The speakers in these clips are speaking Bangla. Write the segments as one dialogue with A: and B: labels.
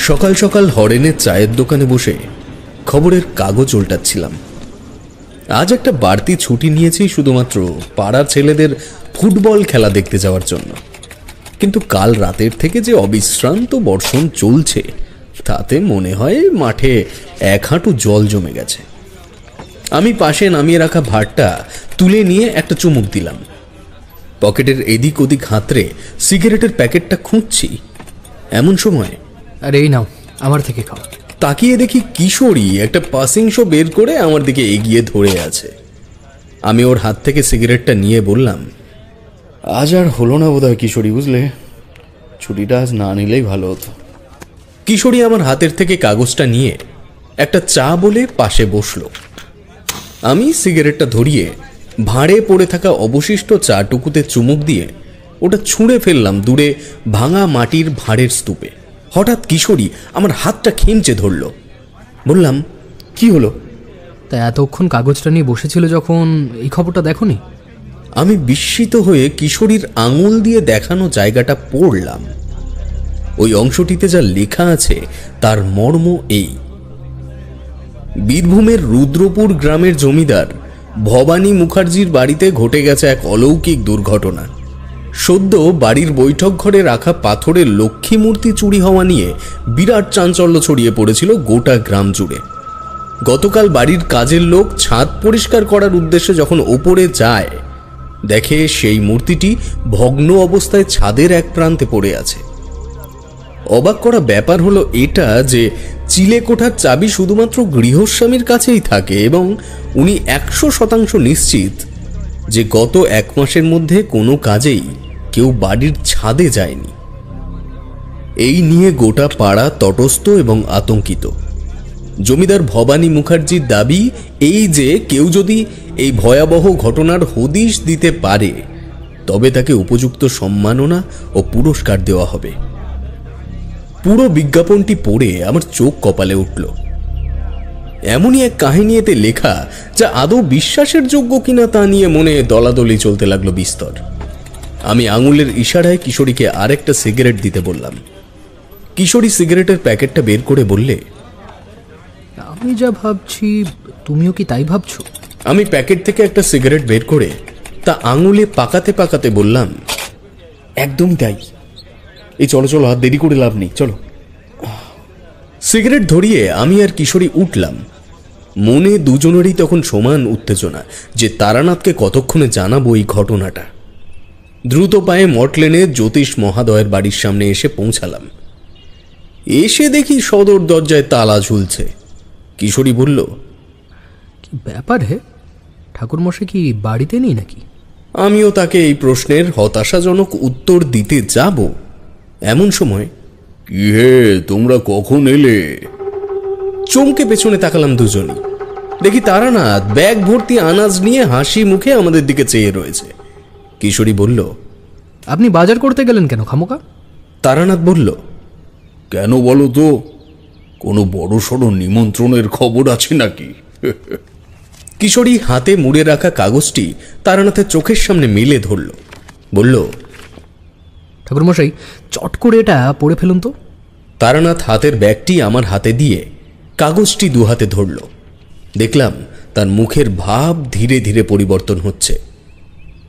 A: সকাল সকাল হরেনের চায়ের দোকানে বসে খবরের কাগজ উল্টাচ্ছিলাম। আজ একটা বাড়তি ছুটি নিয়েছি শুধুমাত্র পাড়ার ছেলেদের ফুটবল খেলা দেখতে যাওয়ার জন্য। কিন্তু কাল রাতের থেকে যে অবিশ্রান্ত বর্ষণ চলছে তাতে মনে হয় মাঠে এক হাঁটু জল জমে গেছে। আমি পাশে নামিয়ে রাখা ভাতটা তুলে নিয়ে একটা চুমুক দিলাম। পকেটের এদিক ওদিক হাতড়ে সিগারেটের প্যাকেটটা খুঁজছি, এমন সময়
B: আরে এই নাও, আমার থেকে খাও।
A: তাকিয়ে দেখি কিশোরী একটা পাসিং শো বের করে আমার দিকে এগিয়ে ধরে আছে। আমি ওর হাত থেকে সিগারেটটা নিয়ে বললাম, আজ আর হলো না বোধহয় কিশোরী, বুঝলে, ছুটিটা আজ না নিলেই ভালো হতো। কিশোরী আমার হাতের থেকে কাগজটা নিয়ে একটা চা বলে পাশে বসল। আমি সিগারেটটা ধরিয়ে ভাঁড়ে পড়ে থাকা অবশিষ্ট চাটুকুতে চুমুক দিয়ে ওটা ছুঁড়ে ফেললাম দূরে ভাঙা মাটির ভাঁড়ের স্তূপে। হঠাৎ কিশোরী আমার হাতটা খেমচে ধরল। বললাম, কি হলো?
B: তা এতক্ষণ কাগজটা নিয়ে বসেছিল যখন, এই খবরটা দেখোনি?
A: আমি বিস্মিত হয়ে কিশোরীর আঙুল দিয়ে দেখানো জায়গাটা পড়লাম। ওই অংশটিতে যা লেখা আছে তার মর্ম এই: বীরভূমের রুদ্রপুর গ্রামের জমিদার ভবানী মুখার্জির বাড়িতে ঘটে গেছে এক অলৌকিক দুর্ঘটনা। সদ্য বাড়ির বৈঠক ঘরে রাখা পাথরের লক্ষ্মী মূর্তি চুরি হওয়া নিয়ে বিরাট চাঞ্চল্য ছড়িয়ে পড়েছিল গোটা গ্রাম জুড়ে। গতকাল বাড়ির কাজের লোক ছাদ পরিষ্কার করার উদ্দেশ্যে যখন ওপরে যায়, দেখে সেই মূর্তিটি ভগ্ন অবস্থায় ছাদের এক প্রান্তে পড়ে আছে। অবাক করা ব্যাপার হলো এটা যে চিলেকোঠার চাবি শুধুমাত্র গৃহস্বামীর কাছেই থাকে এবং উনি 100% নিশ্চিত যে গত এক মাসের মধ্যে কোনো কাজেই কেউ বাড়ির ছাদে যায়নি। এই নিয়ে গোটা পাড়া তটস্থ এবং আতঙ্কিত। জমিদার ভবানী মুখার্জির দাবি এই যে কেউ যদি এই ভয়াবহ ঘটনার হদিশ দিতে পারে তবে তাকে উপযুক্ত সম্মাননা ও পুরস্কার দেওয়া হবে। পুরো বিজ্ঞাপনটি পড়ে আমার চোখ কপালে উঠল। এমনই এক কাহিনী এতে লেখা যা আদৌ বিশ্বাসের যোগ্য কিনা তা নিয়ে মনে দলাদলি চলতে লাগলো বিস্তর। আমি আঙুলের ইশারায় কিশোরীকে আরেকটা সিগারেট দিতে বললাম। কিশোরী সিগারেটের প্যাকেটটা বের করে বললে,
B: আমি যা ভাবছি তুমিও কি তাই ভাবছো?
A: আমি প্যাকেট থেকে একটা সিগারেট বের করে তা আঙুলে পাকাতে পাকাতে বললাম, একদম তাই। এই চলো চলো, আর দেরি করে লাভ নেই, চলো। সিগারেট ধরিয়ে আমি আর কিশোরী উঠলাম। মনে দুজনেরই তখন সমান উত্তেজনা যে তারানাথকে কতক্ষণে জানাবো এই ঘটনাটা। দ্রুত পায়ে মটলেনে জ্যোতিষ মহাদয়ের বাড়ির সামনে এসে পৌঁছালাম। এসে দেখি সদর দরজায় তালা ঝুলছে। কিশোরী বলল,
B: কি ব্যাপার হে, ঠাকুরমশাই কি বাড়িতে নেই নাকি?
A: আমিও তাকে এই প্রশ্নের হতাশাজনক উত্তর দিতে যাব এমন সময়, কি হে, তোমরা কখন এলে? চমকে পেছনে তাকালাম দুজনই। দেখি তারানাথ ব্যাগ ভর্তি আনাজ নিয়ে হাসি মুখে আমাদের দিকে চেয়ে রয়েছে। কিশোরী বলল,
B: আপনি বাজার করতে গেলেন কেন খামোকা?
A: তারানাথ বলল, কেন বলো তো, কোনো বড় সড় নিমন্ত্রণের খবর আছে নাকি? কিশোরী হাতে মুড়ে রাখা কাগজটি তারানাথের চোখের সামনে মেলে ধরল। বলল,
B: ঠাকুরমশাই চট করে এটা পড়ে ফেলুন তো।
A: তারানাথ হাতের ব্যাগটি আমার হাতে দিয়ে কাগজটি দুহাতে ধরল। দেখলাম তার মুখের ভাব ধীরে ধীরে পরিবর্তন হচ্ছে।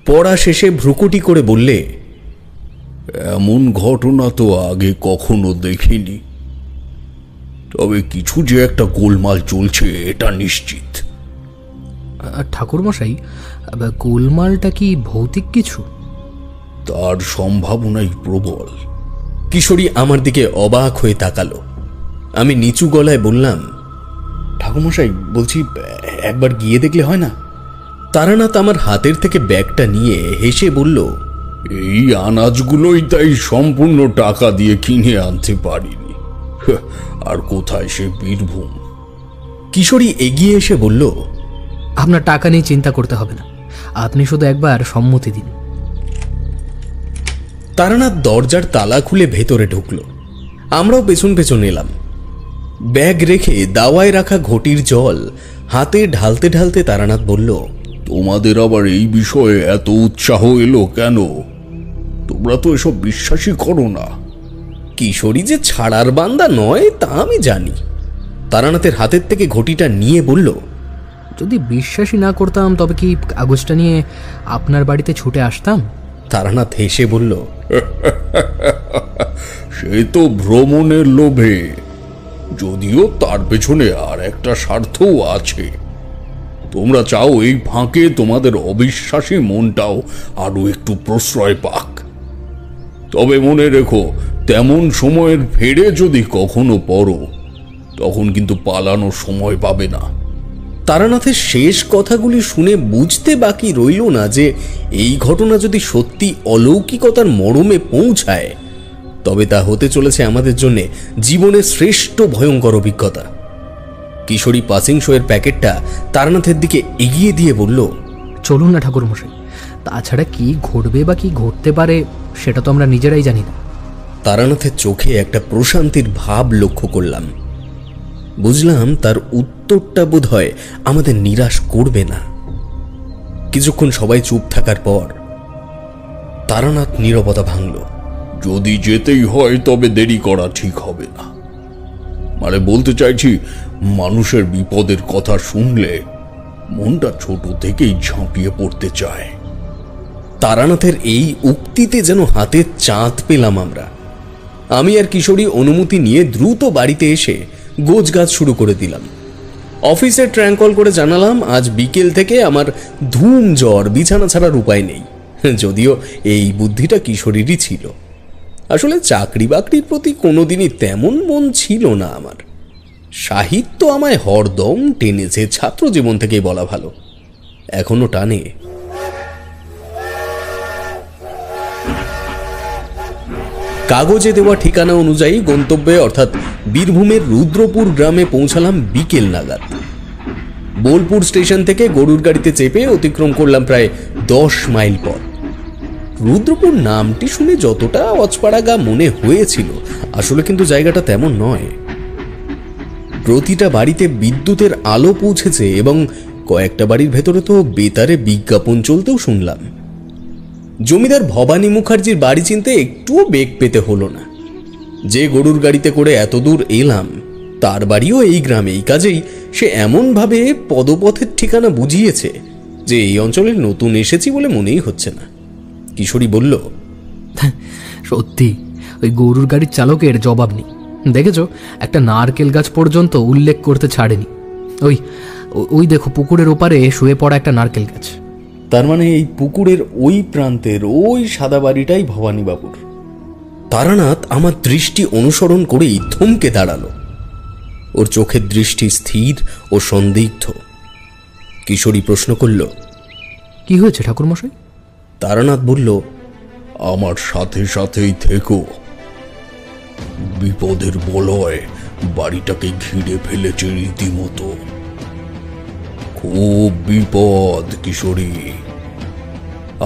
A: পড়া শেষে ভ্রুকুটি করে বললে, এমন ঘটনা তো আগে কখনো দেখিনি, তবে কিছু যে একটা গোলমাল চলছে এটা নিশ্চিত।
B: ঠাকুরমশাই, গোলমালটা কি ভৌতিক কিছু?
A: তার সম্ভাবনাই প্রবল। কিশোরী আমার দিকে অবাক হয়ে তাকালো। আমি নিচু গলায় বললাম, ঠাকুরমশাই, বলছি একবার গিয়ে দেখলে হয় না? তারানাথ আমার হাতের থেকে ব্যাগটা নিয়ে হেসে বলল, এই আনাজগুলোই তাই সম্পূর্ণ টাকা দিয়ে কিনে আনতে পারিনি, আর কোথায় সে বীরভূম। কিশোরী এগিয়ে এসে বলল,
B: আপনার টাকা নিয়ে চিন্তা করতে হবে না, আপনি শুধু একবার সম্মতি দিন।
A: তারানাথ দরজার তালা খুলে ভেতরে ঢুকল। আমরাও পেছন পেছন এলাম। ব্যাগ রেখে দাওয়ায় রাখা ঘটির জল হাতে ঢালতে ঢালতে তারানাথ বলল, তোমাদের আবার এই বিষয়ে এত উৎসাহ এলো কেন? তোমরা তো এসব বিশ্বাসই করো না। কিশোরী যে ছাড়ার বান্দা নয় তা আমি জানি। তারানাথের হাতের থেকে ঘটিটা নিয়ে বলল,
B: যদি বিশ্বাসই না করতাম তবে কি কাগজটা নিয়ে আপনার বাড়িতে ছুটে আসতাম?
A: তারানাথ হেসে বলল,
C: সে তো ভ্রমণের লোভে, যদিও তার পেছনে আর একটা স্বার্থও আছে। তোমরা চাও এই ফাঁকে তোমাদের অবিশ্বাসী মনটাও আরো একটু প্রশ্রয় পাক। তবে মনে রেখো, তেমন সময়ের ফেরে যদি কখনো পড়ো, তখন কিন্তু পালানোর সময় পাবে না।
A: তারানাথের শেষ কথাগুলি শুনে বুঝতে বাকি রইল না যে এই ঘটনা যদি সত্যি অলৌকিকতার মরমে পৌঁছায়, তবে তা হতে চলেছে আমাদের জন্য জীবনের শ্রেষ্ঠ ভয়ঙ্কর অভিজ্ঞতা। কিশোরী পাসিং শোয়ের প্যাকেটটা তারানাথের দিকে এগিয়ে দিয়ে বলল,
B: চলুন না ঠাকুরমশাই, তাছাড়া কি ঘটবে বা কি ঘটতে পারে সেটা তো আমরা নিজেরাই জানি না।
A: তারানাথের চোখে একটা প্রশান্তির ভাব লক্ষ্য করলাম। বুঝলাম তার উত্তরটা বোধহয় আমাদের নিরাশ করবে না। কিছুক্ষণ সবাই চুপ থাকার পর তারানাথ নীরবতা ভাঙল।
C: যদি যেতেই হয় তবে দেরি করা ঠিক হবে না। মানে বলতে চাইছি, মানুষের বিপদের কথা শুনলে মনটা ছোট থেকেই ঝাঁপিয়ে পড়তে চায়।
A: তারানাথের এই উক্তিতে যেন হাতে চাঁদ পেলাম আমরা। আমি আর কিশোরী অনুমতি নিয়ে দ্রুত বাড়িতে এসে গোছগাছ শুরু করে দিলাম। অফিসে ট্র্যাঙ্ক কল করে জানালাম আজ বিকেল থেকে আমার ধুম জ্বর, বিছানা ছাড়ার উপায় নেই। যদিও এই বুদ্ধিটা কিশোরীরই ছিল। আসলে চাকরি বাকরির প্রতি কোনোদিনই তেমন মন ছিল না আমার। সাহিত্য আমায় হরদম টেনেছে, ছাত্র জীবন থেকেই বলা ভালো, এখনো টানে। কাগজে দেওয়া ঠিকানা অনুযায়ী গন্তব্যে অর্থাৎ বীরভূমের রুদ্রপুর গ্রামে পৌঁছালাম বিকেল নাগাদ। বোলপুর স্টেশন থেকে গরুর গাড়িতে চেপে অতিক্রম করলাম প্রায় 10 মাইল পথ। রুদ্রপুর নামটি শুনে যতটা অচপাড়াগা মনে হয়েছিল, আসলে কিন্তু জায়গাটা তেমন নয়। প্রতিটা বাড়িতে বিদ্যুতের আলো পৌঁছেছে এবং কয়েকটা বাড়ির ভেতরে তো বেতারে বিজ্ঞাপন চলতেও শুনলাম। জমিদার ভবানী মুখার্জির বাড়ি চিনতে একটুও বেগ পেতে হলো না। যে গরুর গাড়িতে করে এত দূর এলাম তার বাড়িও এই গ্রামে। এই কাজেই সে এমনভাবে পদপথের ঠিকানা বুঝিয়েছে যে এই অঞ্চলে নতুন এসেছি বলে মনেই হচ্ছে না। কিশোরী বলল,
B: সত্যি ওই গরুর গাড়ির চালকের জবাব নেই। দেখেছো, একটা নারকেল গাছ পর্যন্ত উল্লেখ করতে ছাড়েনি। ওই ওই দেখো, পুকুরের ওপারে শুয়ে পড়া একটা নারকেল গাছ।
A: তার মানে এই পুকুরের ওই প্রান্তের ওই সাদা বাড়িটাই ভবানীবাবুর। তারানাথ আমার দৃষ্টি অনুসরণ করেই থমকে দাঁড়ালো। ওর চোখের দৃষ্টি স্থির ও সন্দিগ্ধ। কিশোরী প্রশ্ন করল,
B: কি হয়েছে ঠাকুরমশাই?
A: তারানাথ বলল,
C: আমার সাথে সাথেই থেকো। বিপদের বলয় বাড়িটাকে ঘিরে ফেলেছে রীতিমতো। খুব বিপদ কিশোরী।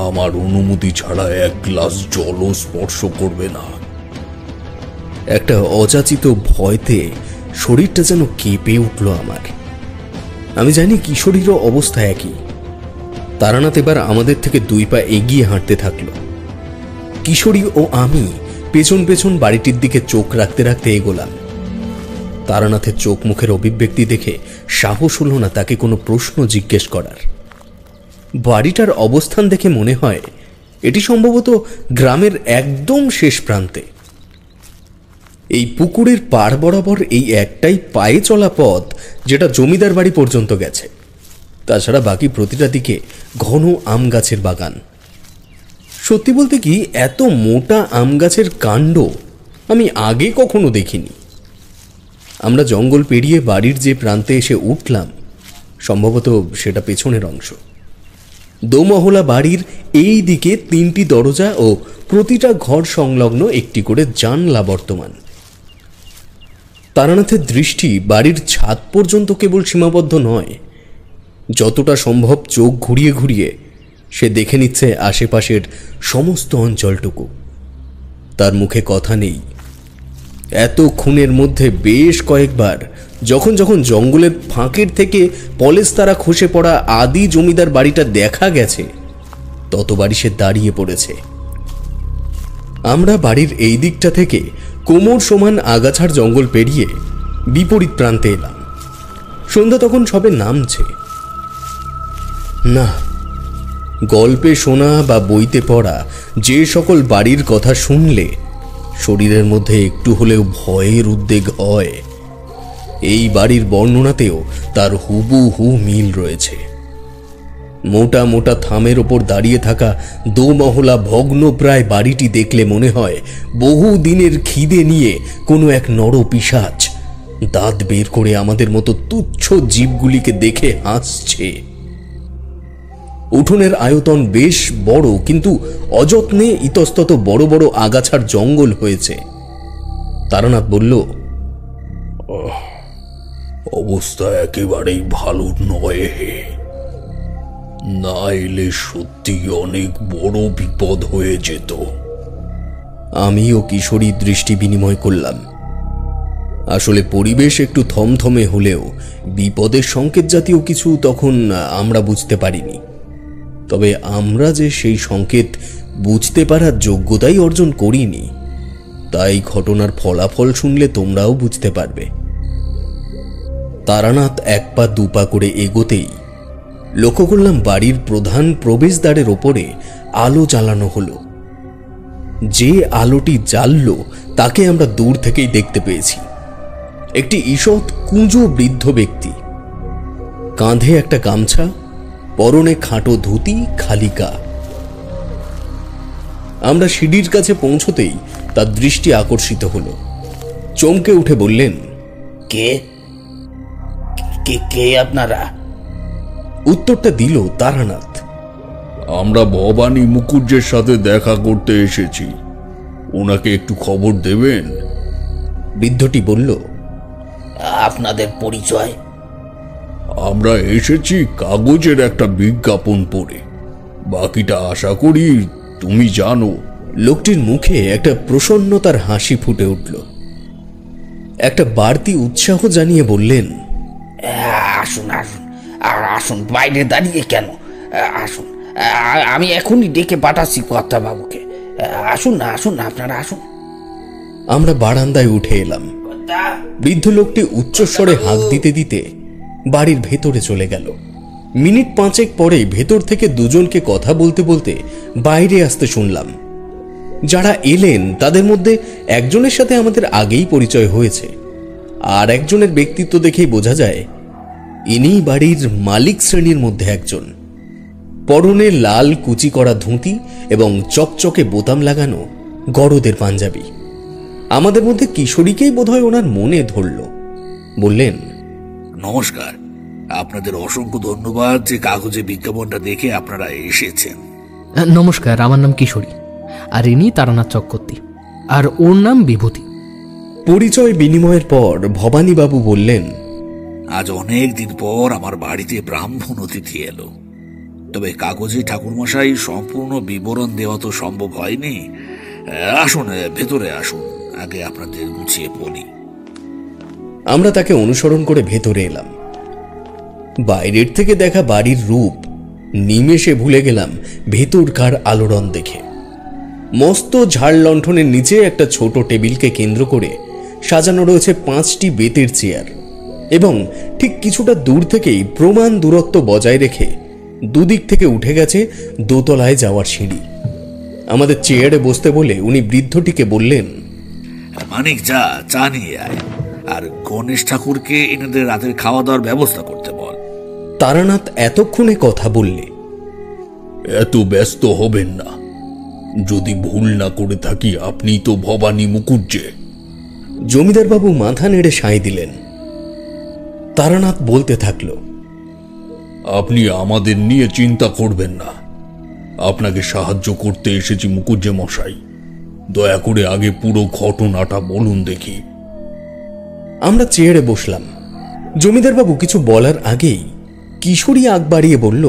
C: আমার অনুমতি ছাড়া এক গ্লাস জলও স্পর্শ করবে না।
A: একটা অযাচিত ভয়তে শরীরটা যেন কেঁপে উঠল আমার। আমি জানি কিশোরীরও অবস্থা একই। তারানাথ এবার আমাদের থেকে 2 পা এগিয়ে হাঁটতে থাকলো। কিশোরী ও আমি পেছন পেছন বাড়িটির দিকে চোখ রাখতে রাখতে এগোলাম। তারানাথের চোখ মুখের অভিব্যক্তি দেখে সাহস হলো না তাকে কোনো প্রশ্ন জিজ্ঞেস করার। বাড়িটার অবস্থান দেখে মনে হয় এটি সম্ভবত গ্রামের একদম শেষ প্রান্তে। এই পুকুরের পাড় বরাবর এই একটাই পায়ে চলা পথ যেটা জমিদার বাড়ি পর্যন্ত গেছে। তাছাড়া বাকি প্রতিটা দিকে ঘন আম গাছের বাগান। সত্যি বলতে কি, এত মোটা আম গাছের কাণ্ড আমি আগে কখনো দেখিনি। আমরা জঙ্গল পেরিয়ে বাড়ির যে প্রান্তে এসে উঠলাম, সম্ভবত সেটা পেছনের অংশ। দোমহলা বাড়ির এই দিকে 3টি দরজা ও প্রতিটা ঘর সংলগ্ন একটি করে জানলা বর্তমান। তারানাথের দৃষ্টি বাড়ির ছাদ পর্যন্ত কেবল সীমাবদ্ধ নয়, যতটা সম্ভব চোখ ঘুরিয়ে ঘুরিয়ে সে দেখে নিচ্ছে আশেপাশের সমস্ত অঞ্চলটুকু। তার মুখে কথা নেই। এত খুনের মধ্যে বেশ কয়েকবার যখন যখন জঙ্গলের ফাঁকের থেকে পলেস্তারা খসে পড়া আদি জমিদার বাড়িটা দেখা গেছে, ততবারই সে দাঁড়িয়ে পড়েছে। আমরা বাড়ির এই দিকটা থেকে কোমর সমান আগাছার জঙ্গল পেরিয়ে বিপরীত প্রান্তে এলাম। সন্ধ্যা তখন সবে নামছে। না, গল্পে শোনা বা বইতে পড়া যে সকল বাড়ির কথা শুনলে শরীরের মধ্যে একটু হলেও ভয়ের উদ্বেগ হয়, এই বাড়ির বর্ণনাতেও তার হুবহু মিল রয়েছে। মোটা মোটা থামের ওপর দাঁড়িয়ে থাকা দোমহলা ভগ্নপ্রায় বাড়িটি দেখলে মনে হয় বহু দিনের খিদে নিয়ে কোনো এক নরপিশাচ দাঁত বের করে আমাদের মতো তুচ্ছ জীবগুলিকে দেখে হাসছে। উঠোনের আয়তন বেশ বড়, কিন্তু অযত্নে ইতস্তত বড় বড় আগাছার জঙ্গল হয়েছে। তারানাথ বলল,
C: অবস্থা একেবারেই ভালো নয় হে, না এলে সত্যি অনেক বড় বিপদ হয়ে যেত।
A: আমিও কিশোরী দৃষ্টি বিনিময় করলাম। আসলে পরিবেশ একটু থমথমে হলেও বিপদের সংকেত জাতীয় কিছু তখন আমরা বুঝতে পারিনি। তবে আমরা যে সেই সংকেত বুঝতে পারার যোগ্যতাই অর্জন করিনি, তাই ঘটনার ফলাফল শুনলে তোমরাও বুঝতে পারবে। তারানাথ এক পা দুপা করে এগোতেই লক্ষ্য করলাম বাড়ির প্রধান প্রবেশদ্বারের ওপরে আলো জ্বালানো হলো। যে আলোটি জ্বালল তাকে আমরা দূর থেকেই দেখতে পেয়েছি। একটি ঈষৎ কুঁজো বৃদ্ধ ব্যক্তি, কাঁধে একটা গামছা, পরনে খাটো ধুতি, খালিকা। আমরা সিঁড়ির কাছে পৌঁছতেই তার দৃষ্টি আকর্ষিত হল। চমকে উঠে বললেন,
D: কে কে কে আপনারা?
A: উত্তরটা দিল তারানাথ।
C: আমরা ভবানী মুকুজ্জের সাথে দেখা করতে এসেছি, ওনাকে একটু খবর দেবেন।
A: বৃদ্ধটি বলল,
D: আপনাদের পরিচয়?
C: আমরা এসেছি কাগজের একটা বিজ্ঞাপন পড়ে, বাকিটা আশা করি তুমি জানো।
A: লোকটির মুখে একটা প্রসন্নতার হাসি ফুটে উঠল। একটা বাড়তি উৎসাহ জানিয়ে বললেন,
D: আসুন আসুন, আর আসুন, বাইরে দাঁড়িয়ে কেন? আসুন, আমি এখনই ডেকে পাঠাচ্ছি কর্তাবাবুকে। আসুন না, আসুন না, আপনারা আসুন।
A: আমরা বারান্দায় উঠে এলাম। বৃদ্ধ লোকটি উচ্চস্বরে হাঁক দিতে দিতে বাড়ির ভেতরে চলে গেল। মিনিট পাঁচেক পরে ভেতর থেকে দুজনকে কথা বলতে বলতে বাইরে আসতে শুনলাম। যারা এলেন তাদের মধ্যে একজনের সাথে আমাদের আগেই পরিচয় হয়েছে, আর একজনের ব্যক্তিত্ব দেখেই বোঝা যায় ইনি বাড়ির মালিক শ্রেণীর মধ্যে একজন। পরনে লাল কুচি করা ধুতি এবং চকচকে বোতাম লাগানো গরদের পাঞ্জাবি। আমাদের মধ্যে কিশোরীকেই বোধহয় ওনার মনে ধরল। বললেন,
E: নমস্কার, আপনাদের অসংখ্য ধন্যবাদ যে কাগজে বিজ্ঞাপনটা দেখে আপনারা এসেছেন।
B: নমস্কার, আমার নাম কিশোরী, আর ইনি তারানাথ চক্রবর্তী, আর ওর নাম বিভূতি।
A: পরিচয় বিনিময়ের পর ভবানীবাবু বললেন,
E: আজ অনেক দিন পর আমার বাড়িতে ব্রাহ্মণ অতিথি এলো, তবে কাগজে ঠাকুরমশাই সম্পূর্ণ বিবরণ দেওয়া তো সম্ভব হয়নি। আসুন, ভেতরে আসুন, আগে আপনাদের গুছিয়ে বলি।
A: আমরা তাকে অনুসরণ করে ভেতরে এলাম। বাইরের থেকে দেখা বাড়ির রূপ নিমেষে ভুলে গেলাম ভেতরকার আলোড়ন দেখে। মস্ত ঝাড় লণ্ঠনের নিচে একটা ছোট টেবিলকে কেন্দ্র করে সাজানো রয়েছে 5টি বেতের চেয়ার, এবং ঠিক কিছুটা দূর থেকেই প্রমাণ দূরত্ব বজায় রেখে দুদিক থেকে উঠে গেছে দোতলায় যাওয়ার সিঁড়ি। আমাদের চেয়ারে বসতে বলে উনি বৃদ্ধটিকে বললেন,
E: মানিক, যা চা নিয়ে আয়, আর গণেশ ঠাকুরকে এনাদের রাতের খাওয়া দাওয়ার ব্যবস্থা করতে বল।
A: তারানাথ এতক্ষণে কথা বললে,
C: এত ব্যস্ত হবেন না, যদি ভুল না করে থাকি আপনি তো ভবানী মুকুজ্জে।
A: জমিদারবাবু মাথা নেড়ে সায় দিলেন। তারানাথ বলতে থাকল,
C: আপনি আমাদের নিয়ে চিন্তা করবেন না, আপনাকে সাহায্য করতে এসেছি মুকুজ্জে মশাই। দয়া করে আগে পুরো ঘটনাটা বলুন দেখি।
A: আমরা চেয়ারে বসলাম। জমিদারবাবু কিছু বলার আগেই কিশোরী আগ বাড়িয়ে বলল,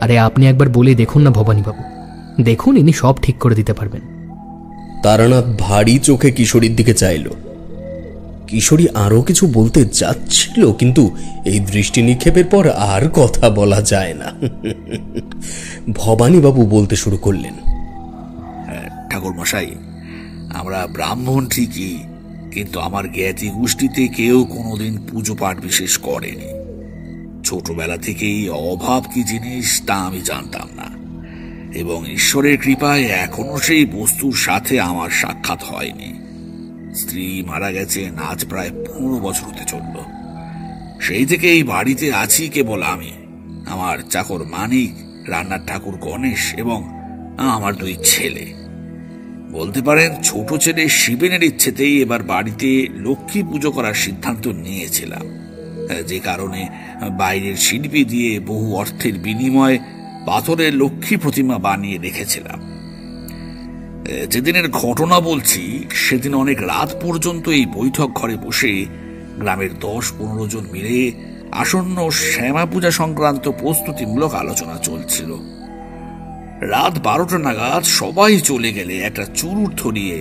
B: আরে আপনি একবার বলে দেখুন না ভবানীবাবু, দেখুন ইনি সব ঠিক করে দিতে পারবেন।
A: তারানাথ ভারী চোখে কিশোরীর দিকে চাইল। কিশোরী আরো কিছু বলতে যাচ্ছিল, কিন্তু এই দৃষ্টি নিক্ষেপের পর আর কথা বলা যায় না। ভবানীবাবু বলতে শুরু করলেন,
E: ঠাকুর মশাই, আমরা ব্রাহ্মণ ঠিকই, কিন্তু আমার জ্ঞাতি গোষ্ঠীতে কেউ কোনোদিন পুজো পাঠ বিশেষ করেনি। ছোটবেলা থেকেই অভাব কি জিনিস তা আমি জানতাম না, এবং ঈশ্বরের কৃপায় এখনো সেই বস্তুর সাথে আমার সাক্ষাৎ হয়নি। স্ত্রী মারা গেছেন আজ প্রায় 15 বছর হতে চলল। সেই থেকে এই বাড়িতে আছি কেবল আমি, আমার চাকর মানিক, রান্নার ঠাকুর গণেশ এবং আমার 2 ছেলে। বলতে পারেন ছোট ছেলে শিবেনের ইচ্ছেতেই এবার বাড়িতে লক্ষ্মী পুজো করার সিদ্ধান্ত নিয়েছিলাম, যে কারণে বাইরের শিল্পী দিয়ে বহু অর্থের বিনিময়ে পাথরের লক্ষ্মী প্রতিমা বানিয়ে রেখেছিলাম। যেদিনের ঘটনা বলছি, সেদিন অনেক রাত পর্যন্ত এই বৈঠক ঘরে বসে গ্রামের 10-15 জন মিলে আসন্ন শ্যামা পূজা সংক্রান্ত প্রস্তুতিমূলক আলোচনা চলছিল। রাত 12টা নাগাদ সবাই চলে গেলে একটা চুরুট ধরিয়ে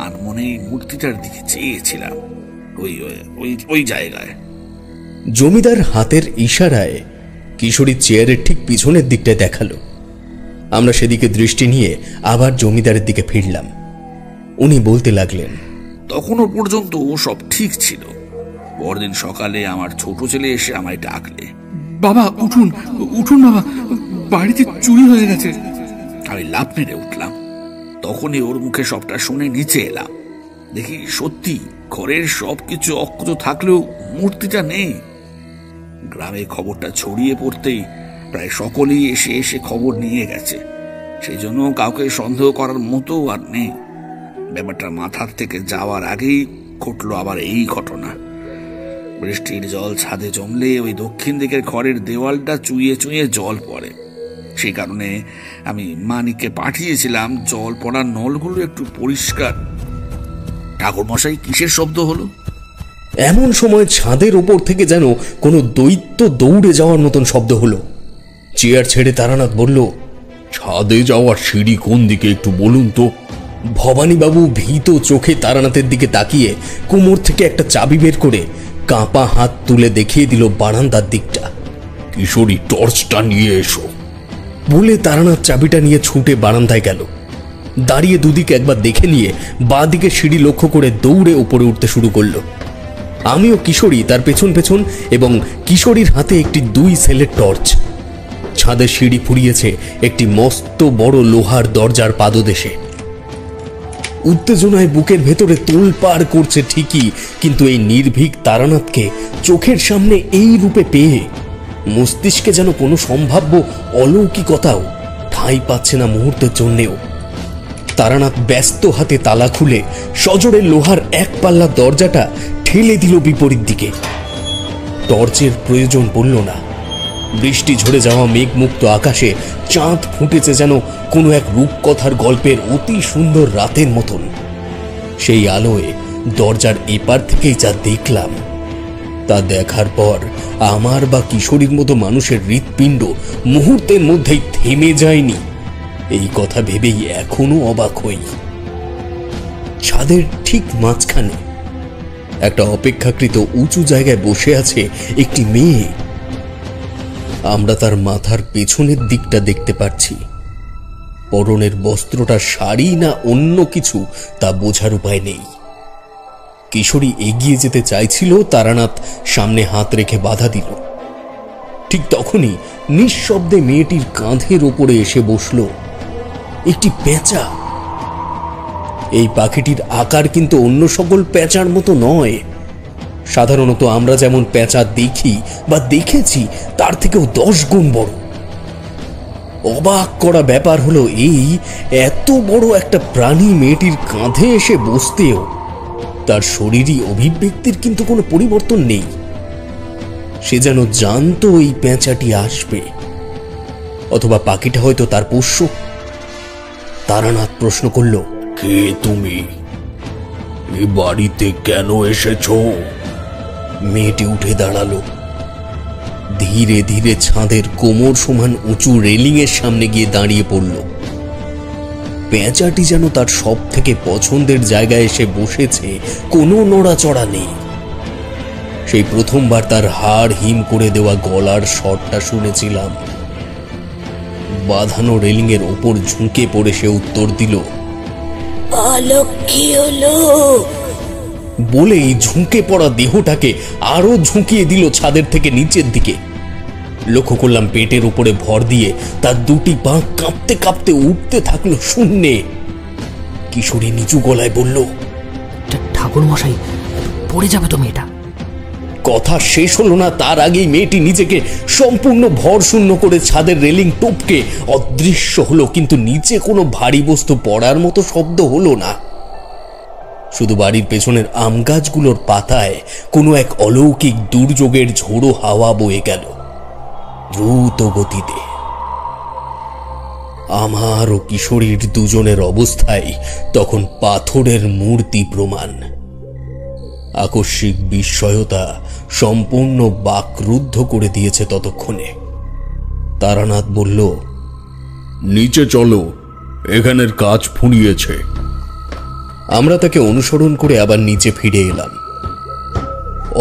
E: আনমনেই মূর্তিটার দিকে চেয়েছিলাম, ওই জায়গায়।
A: জমিদার হাতের ইশারায় কিশোরী চেয়ারের ঠিক পিছনের দিকটায় দেখালো। আমরা সেদিকে দৃষ্টি নিয়ে আবার জমিদারের দিকে ফিরলাম। উনি বলতে লাগলেন,
E: তখনও পর্যন্ত সব ঠিক ছিল। পরদিন সকালে আমার ছোট ছেলে এসে আমায় ডাকলে,
F: বাবা উঠুন উঠুন বাবা, বাড়িতে চুরি হয়ে গেছে।
E: আমি লাফ মেরে উঠলাম। তখনই ওর মুখে সবটা শুনে নিচে এলাম। দেখি সত্যি ঘরের সবকিছু অক্ষত থাকলেও মূর্তিটা নেই। গ্রামে খবরটা ছড়িয়ে পড়তেই প্রায় সকলেই এসে এসে খবর নিয়ে গেছে। সেই জন্য কাউকে সন্দেহ করার মতো আর নেই। ব্যাপারটা মাথার থেকে যাওয়ার আগেই ঘটলো আবার এই ঘটনা। বৃষ্টির জল ছাদে জমলে ওই দক্ষিণ দিকের ঘরের দেওয়ালটা চুইয়ে চুইয়ে জল পড়ে। সেই কারণে আমি মানিককে পাঠিয়েছিলাম জল পড়ার নলগুলো একটু পরিষ্কার। ঠাকুরমশাই, কিসের শব্দ হলো?
A: এমন সময় ছাদের ওপর থেকে যেন কোনো দৈত্য দৌড়ে যাওয়ার মতন শব্দ হলো। চেয়ার ছেড়ে তারানাথ বলল,
C: ছাদে যাওয়ার সিঁড়ি কোন দিকে একটু বলুন তো।
A: ভবানীবাবু ভীত চোখে তারানাথের দিকে তাকিয়ে কোমর থেকে একটা চাবি বের করে কাঁপা হাত তুলে দেখিয়ে দিল বারান্দার দিকটা।
C: কিশোরী, টর্চটা নিয়ে এসো।
A: বলে তারানাথ চাবিটা নিয়ে ছুটে বারান্দায় গেল। দাঁড়িয়ে দুদিকে একবার দেখে নিয়ে বাঁ দিকে সিঁড়ি লক্ষ্য করে দৌড়ে উপরে উঠতে শুরু করলো। আমিও কিশোরী তার পেছন পেছন, এবং কিশোরীর হাতে একটি 2 সেলের টর্চ। ছাদের সিঁড়ি ফুরিয়েছে একটি মস্ত বড় লোহার দরজার পাদদেশে। উত্তেজনায় বুকের ভেতরে তোলপাড় করছে ঠিকই, কিন্তু এই নির্ভীক তারানাথকে চোখের সামনে এই রূপে পেয়ে মস্তিষ্কে যেন কোনো সম্ভাব্য অলৌকিকতাও ঠাঁই পাচ্ছে না মুহূর্তের জন্যেও। তারানাথ ব্যস্ত হাতে তালা খুলে সজোরে লোহার 1 পাল্লা দরজাটা ঠেলে দিল বিপরীত দিকে। টর্চের প্রয়োজন পড়ল না। বৃষ্টি ঝরে যাওয়া মেঘমুক্ত আকাশে চাঁদ ফুটেছে যেন কোনো এক রূপকথার গল্পের অতি সুন্দর রাতের মতন। সেই আলোয় দরজার এপার থেকেই যা দেখলাম, তা দেখার পর আমার বা কিশোরীর মতো মানুষের হৃৎপিণ্ড মুহূর্তের মধ্যেই থেমে যায়নি, এই কথা ভেবেই এখনো অবাক হই। ছাদের ঠিক মাঝখানে একটা অপেক্ষাকৃত উঁচু জায়গায় বসে আছে একটি মেয়ে। আমরা তার মাথার পেছনের দিকটা দেখতে পাচ্ছি। পরনের বস্ত্রটা শাড়ি না অন্য কিছু তা বোঝার উপায় নেই। কিশোরী এগিয়ে যেতে চাইছিল, তারানাথ সামনে হাত রেখে বাধা দিল। ঠিক তখনই নিঃশব্দে মেয়েটির কাঁধের ওপরে এসে বসল একটি পেঁচা। এই পাখিটির আকার কিন্তু অন্য সকল পেঁচার মতো নয়। সাধারণত আমরা যেমন পেঁচা দেখি বা দেখেছি তার থেকেও 10 গুণ বড়। অবাক করা ব্যাপার হলো এই, এত বড় একটা প্রাণী মেয়েটির কাঁধে এসে বসতেও তার শরীরী অভিব্যক্তির কিন্তু কোনো পরিবর্তন নেই। সে যেন জানতো এই পেঁচাটি আসবে, অথবা পাখিটা হয়তো তার পোষ্য। তারানাথ প্রশ্ন করল,
C: কে তুমি? এ বাড়িতে কেন এসেছো?
A: মেয়েটি উঠে দাঁড়ালো। ধীরে ধীরে ছাদের কোমর সমান উঁচু রেলিং এর সামনে গিয়ে দাঁড়িয়ে পড়ল। পেঁচাটি যেন তার সব থেকে পছন্দের জায়গায় এসে বসেছে, কোনো নড়াচড়া নেই। সেই প্রথমবার তার হাড় হিম করে দেওয়া গলার স্বরটা শুনেছিলাম। বাঁধানো রেলিং এর ওপর ঝুঁকে পড়ে সে উত্তর দিল,
G: অলক্ষী হলো।
A: বলেই ঝুঁকে পড়া দেহটাকে আরো ঝুঁকিয়ে দিল ছাদের থেকে নিচের দিকে। লক্ষ্য করলাম পেটের উপরে ভর দিয়ে তার দুটি পা কাঁপতে কাঁপতে উঠতে থাকলো শূন্যে। কিশোরী নিচু গলায় বলল,
B: ঠাকুর মশাই, পড়ে যাবে তো মেয়েটা।
A: কথা শেষ হলো না তার আগেই মেয়েটি নিজেকে সম্পূর্ণ ভর শূন্য করে ছাদের রেলিং টপকে অদৃশ্য হলো, কিন্তু নিচে কোনো ভারী বস্তু পড়ার মতো শব্দ হলো না। শুধু বাড়ির পেছনের আম গাছগুলোর পাতায় কোনো এক অলৌকিক দুর্যোগের ঝোড়ো হাওয়া বয়ে গেল দ্রুত গতিতে। আমার ও কিশোরীর দুজনের অবস্থায় তখন পাথরের মূর্তি প্রমাণ। আকস্মিক বিস্ময়তা সম্পূর্ণ বাকরুদ্ধ করে দিয়েছে ততক্ষণে। তারানাথ বলল,
C: নিচে চলো, এখানের কাজ ফুরিয়েছে।
A: আমরা তাকে অনুসরণ করে আবার নিচে ফিরে এলাম।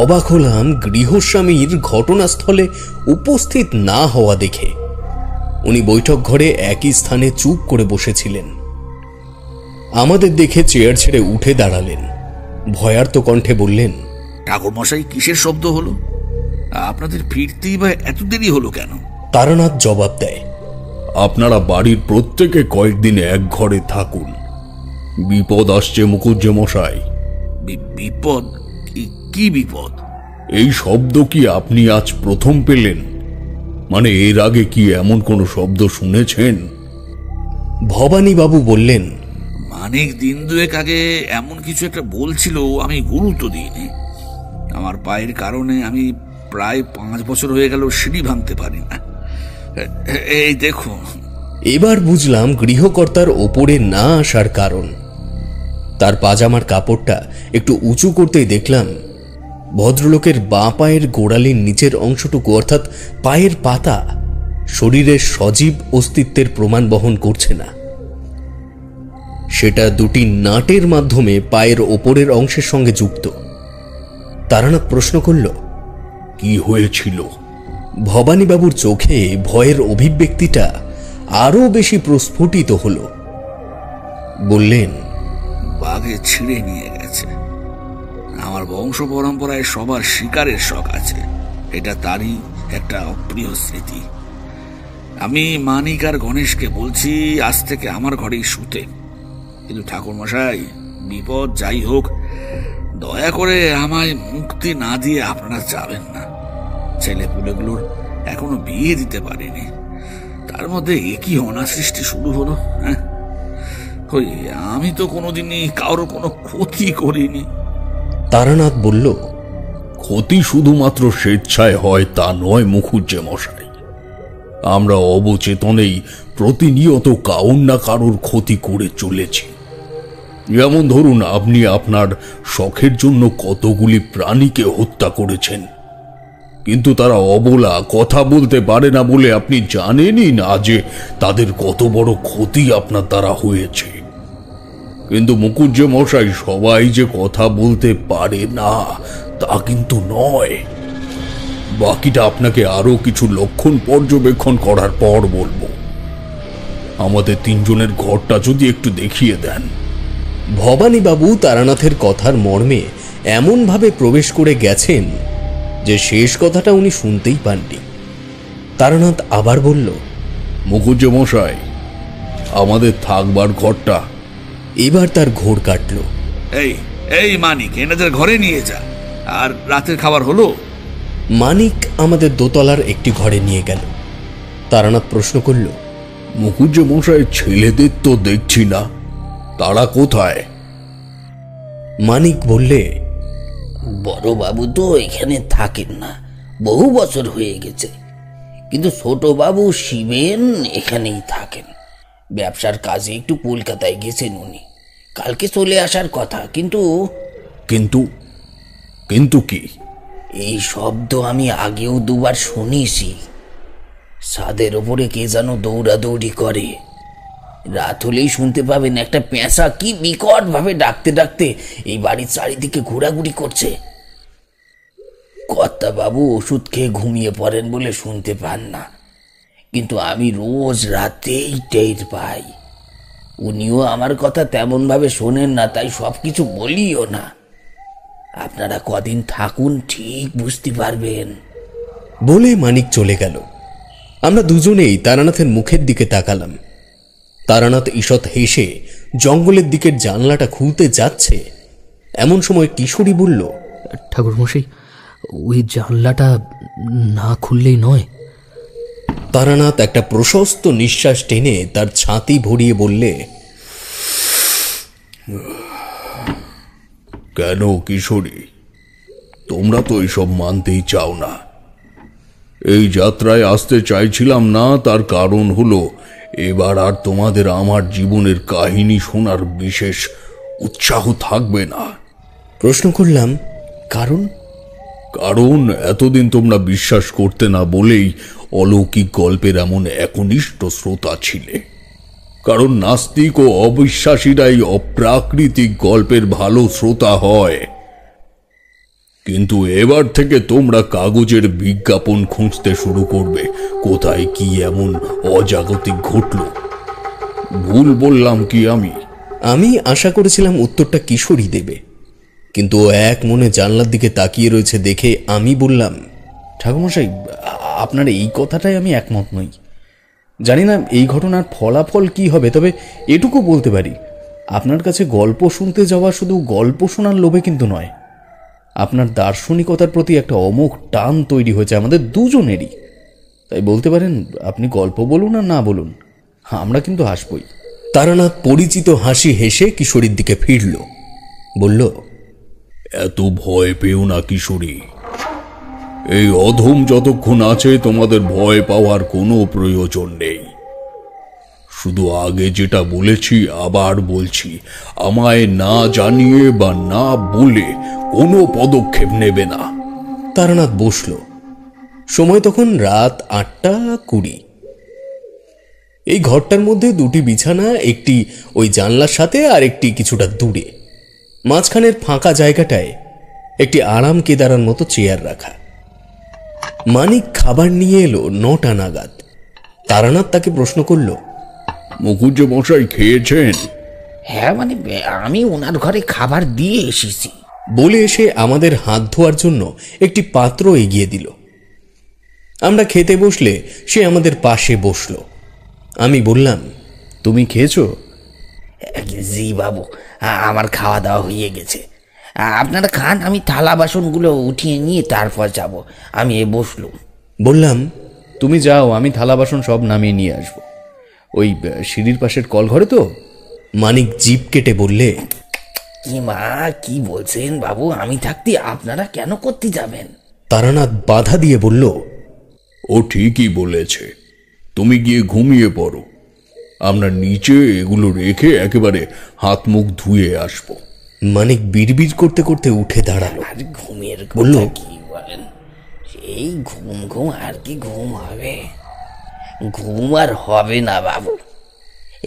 A: অবাক হলাম গৃহস্বামীর ঘটনাস্থলে উপস্থিত না হওয়া দেখে। উনি বৈঠক ঘরে একই স্থানে চুপ করে বসেছিলেন। আমাদের দেখে চেয়ার ছেড়ে উঠে দাঁড়ালেন। ভয়ার্ত কণ্ঠে বললেন,
E: ঠাকুরমশাই, কিসের শব্দ হলো? আপনাদের ফিরতেই বা এত দেরি হলো কেন?
A: তারানাথ জবাব দেয়,
C: আপনারা বাড়ির প্রত্যেকে কয়েকদিন এক ঘরে থাকুন। বিপদ আসছে মুখুজ্জে মশাই।
E: বিপদ? কি বিপদ?
C: এই শব্দ কি আপনি আজ প্রথম পেলেন? মানে এর আগে কি এমন কোন শব্দ শুনেছেন?
A: ভবানীবাবু বললেন,
E: মানিক দিন দুয়েক আগে এমন কিছু একটা বলছিল, আমি গুরুত্ব দিইনি। আমার পায়ের কারণে আমি প্রায় 5 বছর হয়ে গেল সিঁড়ি ভাঙতে পারি না। এই দেখুন।
A: এবার বুঝলাম গৃহকর্তার ওপরে না আসার কারণ। তার পাজামার কাপড়টা একটু উঁচু করতেই দেখলাম ভদ্রলোকের বাঁ পায়ের গোড়ালির নিচের অংশটুকু, অর্থাৎ পায়ের পাতা, শরীরের সজীব অস্তিত্বের প্রমাণ বহন করছে না। সেটা দুটি নাটের মাধ্যমে পায়ের ওপরের অংশের সঙ্গে যুক্ত। তারানাথ প্রশ্ন করল,
C: কি হয়েছিল?
A: ভবানীবাবুর চোখে ভয়ের অভিব্যক্তিটা আরো বেশি প্রস্ফুটিত হল। বললেন,
E: বাঘে ছিঁড়ে নিয়ে গেছে। আমার বংশ পরম্পরায় সবার শিকারের শখ আছে, এটা তারই একটা অপ্রিয় স্মৃতি। আমি মানিক আর গণেশকে বলছি আজ থেকে আমার ঘরেই শুতে। কিন্তু ঠাকুরমশাই, বিপদ যাই হোক, দয়া করে আমায় মুক্তি না দিয়ে আপনারা যাবেন না। ছেলেপুলেগুলোর এখনো বিয়ে দিতে পারিনি, তার মধ্যে একই অনাসৃষ্টি শুরু হলো। হ্যাঁ, ওই আমি তো কোনোদিনই কারো কোনো ক্ষতি করিনি।
A: তারানাথ বলল,
C: ক্ষতি শুধুমাত্র স্বেচ্ছায় হয় তা নয় মুখুজ্জে মশাই। আমরা অবচেতনেই প্রতিনিয়ত কাউর না কারোর ক্ষতি করে চলেছি। যেমন ধরুন, আপনি আপনার শখের জন্য কতগুলি প্রাণীকে হত্যা করেছেন, কিন্তু তারা অবলা, কথা বলতে পারে না বলে আপনি জানেনই না যে তাদের কত বড় ক্ষতি আপনার দ্বারা হয়েছে। কিন্তু মুখুজ্জে মশাই, সবাই যে কথা বলতে পারে না তা কিন্তু নয়। বাকিটা আপনাকে আরো কিছু লক্ষণ পর্যবেক্ষণ করার পর বলবো। আমাদের 3 জনের ঘরটা যদি একটু দেখিয়ে দেন।
A: ভবানীবাবু তারানাথের কথার মর্মে এমনভাবে প্রবেশ করে গেছেন যে শেষ কথাটা উনি শুনতেই পাননি। তারানাথ আবার বলল,
C: মুখুজ্জে মশাই, আমাদের থাকবার ঘরটা।
A: এবার তার ঘোর কাটল।
E: এই এই মানিক, এনাদের ঘরে নিয়ে যা। আর রাতের খাবার হলো?
A: মানিক আমাদের দোতলার একটি ঘরে নিয়ে গেল। তারানাথ প্রশ্ন করল,
C: মুখুজ্জে মশাই, ছেলেদের তো দেখছি না, তারা কোথায়?
A: মানিক বললে,
D: বড় বাবু তো এখানে থাকেন না, বহু বছর হয়ে গেছে। কিন্তু ছোট বাবু শিবেন এখানেই থাকেন। ব্যবসার কাজে একটু কলকাতায় গেছেন উনি, কালকে চলে আসার কথা। কিন্তু
C: কিন্তু কিন্তু কি?
D: এই শব্দ আমি আগেও 2 বার শুনেছি। ছাদের ওপরে কে যেন দৌড়াদৌড়ি করে। রাত হলেই শুনতে পাবেন একটা পেঁচা কি বিকট ভাবে ডাকতে ডাকতে এই বাড়ির চারিদিকে ঘোরাঘুরি করছে। কর্তা বাবু ওষুধ খেয়ে ঘুমিয়ে পড়েন বলে শুনতে পান না, কিন্তু আমি রোজ রাতেই টের পাই। উনিও আমার কথা তেমন ভাবে শোনেন না, তাই সবকিছু বলিও না। আপনারা কদিন থাকুন, ঠিক বুঝতে পারবেন।
A: বলে মানিক চলে গেল। আমরা দুজনেই তারানাথের মুখের দিকে তাকালাম। তারানাথ ঈষৎ হেসে জঙ্গলের দিকের জানলাটা খুলতে যাচ্ছে, এমন সময় কিশোরী বলল,
B: ঠাকুরমশাই, ওই জানলাটা না খুললেই নয়।
A: তারানাথ একটা প্রশস্ত নিঃশ্বাস টেনে তার ছাতি ভরিয়ে বললে,
C: কেন কিশোরী, তোমরা তো এইসব মানতেই চাও না। এই যাত্রায় আসতে চাইছিলাম না, তার কারণ হলো এবার আর তোমাদের আমার জীবনের কাহিনী শোনার বিশেষ উৎসাহ থাকবে না।
A: প্রশ্ন করলাম, কারণ?
C: কারণ এতদিন তোমরা বিশ্বাস করতে না বলেই অলৌকিক গল্পের এমন একনিষ্ঠ শ্রোতা ছিলে। কারণ নাস্তিক ও অবিশ্বাসীরাই অপ্রাকৃতিক গল্পের ভালো শ্রোতা হয়। কিন্তু এবার থেকে তোমরা কাগজের বিজ্ঞাপন খুঁজতে শুরু করবে, কোথায় কি এমন অজাগতিক ঘটল। ভুল বললাম কি আমি?
A: আমি আশা করেছিলাম উত্তরটা কিশোরী দেবে, কিন্তু ও এক মনে জানলার দিকে তাকিয়ে রয়েছে দেখে আমি বললাম,
H: ঠাকুরমশাই, আপনার এই কথাটাই আমি একমত নই। জানি না এই ঘটনার ফলাফল কি হবে, তবে এটুকু বলতে পারি, আপনার কাছে গল্প শুনতে যাওয়া শুধু গল্প শোনার লোভে কিন্তু নয়। আপনার দার্শনিকতার প্রতি একটা অমোঘ টান তৈরি হয়েছে আমাদের দুজনেরই। তাই বলতে পারেন, আপনি গল্প বলুন আর না বলুন, আমরা কিন্তু হাসবই।
A: তারানাথ পরিচিত হাসি হেসে কিশোরীর দিকে ফিরল, বলল,
C: এত ভয় পেও না কিশোরী। এই অধম যতক্ষণ আছে তোমাদের ভয় পাওয়ার কোনো প্রয়োজন নেই। শুধু আগে যেটা বলেছি আবার বলছি, আমায় না জানিয়ে বা না বলে কোনো পদক্ষেপ নেবে না।
A: তারানাথ বসল। সময় তখন রাত 8:20। এই ঘরটার মধ্যে দুটি বিছানা, একটি ওই জানলার সাথে আর একটি কিছুটা দূরে। মাঝখানের ফাঁকা জায়গাটায় একটি আরাম কেদারার মতো চেয়ার রাখা। মানিক খাবার নিয়ে এলো 9টা নাগাদ। তারানাথ তাকে প্রশ্ন করল,
C: মুখুজ্জে মশাই খেয়েছেন?
D: হ্যাঁ, মানে আমি ওনার ঘরে খাবার দিয়ে এসেছি।
A: বলে এসে আমাদের হাত ধোয়ার জন্য একটি পাত্র এগিয়ে দিল। আমরা খেতে বসলে সে আমাদের পাশে বসল। আমি বললাম,
H: তুমি খেয়েছো?
D: জি বাবু, আমার খাওয়া দাওয়া হয়ে গেছে। আপনারা খান, আমি থালা বাসনগুলো উঠিয়ে নিয়ে তারপর যাব। আমি বসলুম।
A: বললাম,
H: তুমি যাও, আমি থালা বাসন সব নামিয়ে নিয়ে আসবো। ওই সিঁড়ির পাশের কল ঘরে তো।
A: মানিক জিভ কেটে বললে,
D: কি মা, কি বলছেন বাবু? আমি থাকতে আপনারা কেন করতে যাবেন?
A: তারানাথ বাধা দিয়ে বলল,
C: ও ঠিকই বলেছে, তুমি গিয়ে ঘুমিয়ে পড়ো। আমরা নিচে এগুলো রেখে একেবারে হাত মুখ ধুয়ে আসবো।
A: মানিক বিড়বিড় করতে করতে উঠে দাঁড়ালো।
D: আর ঘুমের
A: বলল,
D: কথা কি বলেন? সেই ঘুম ঘুম আর কি ঘুম হবে? ঘুম আর হবে না বাবু,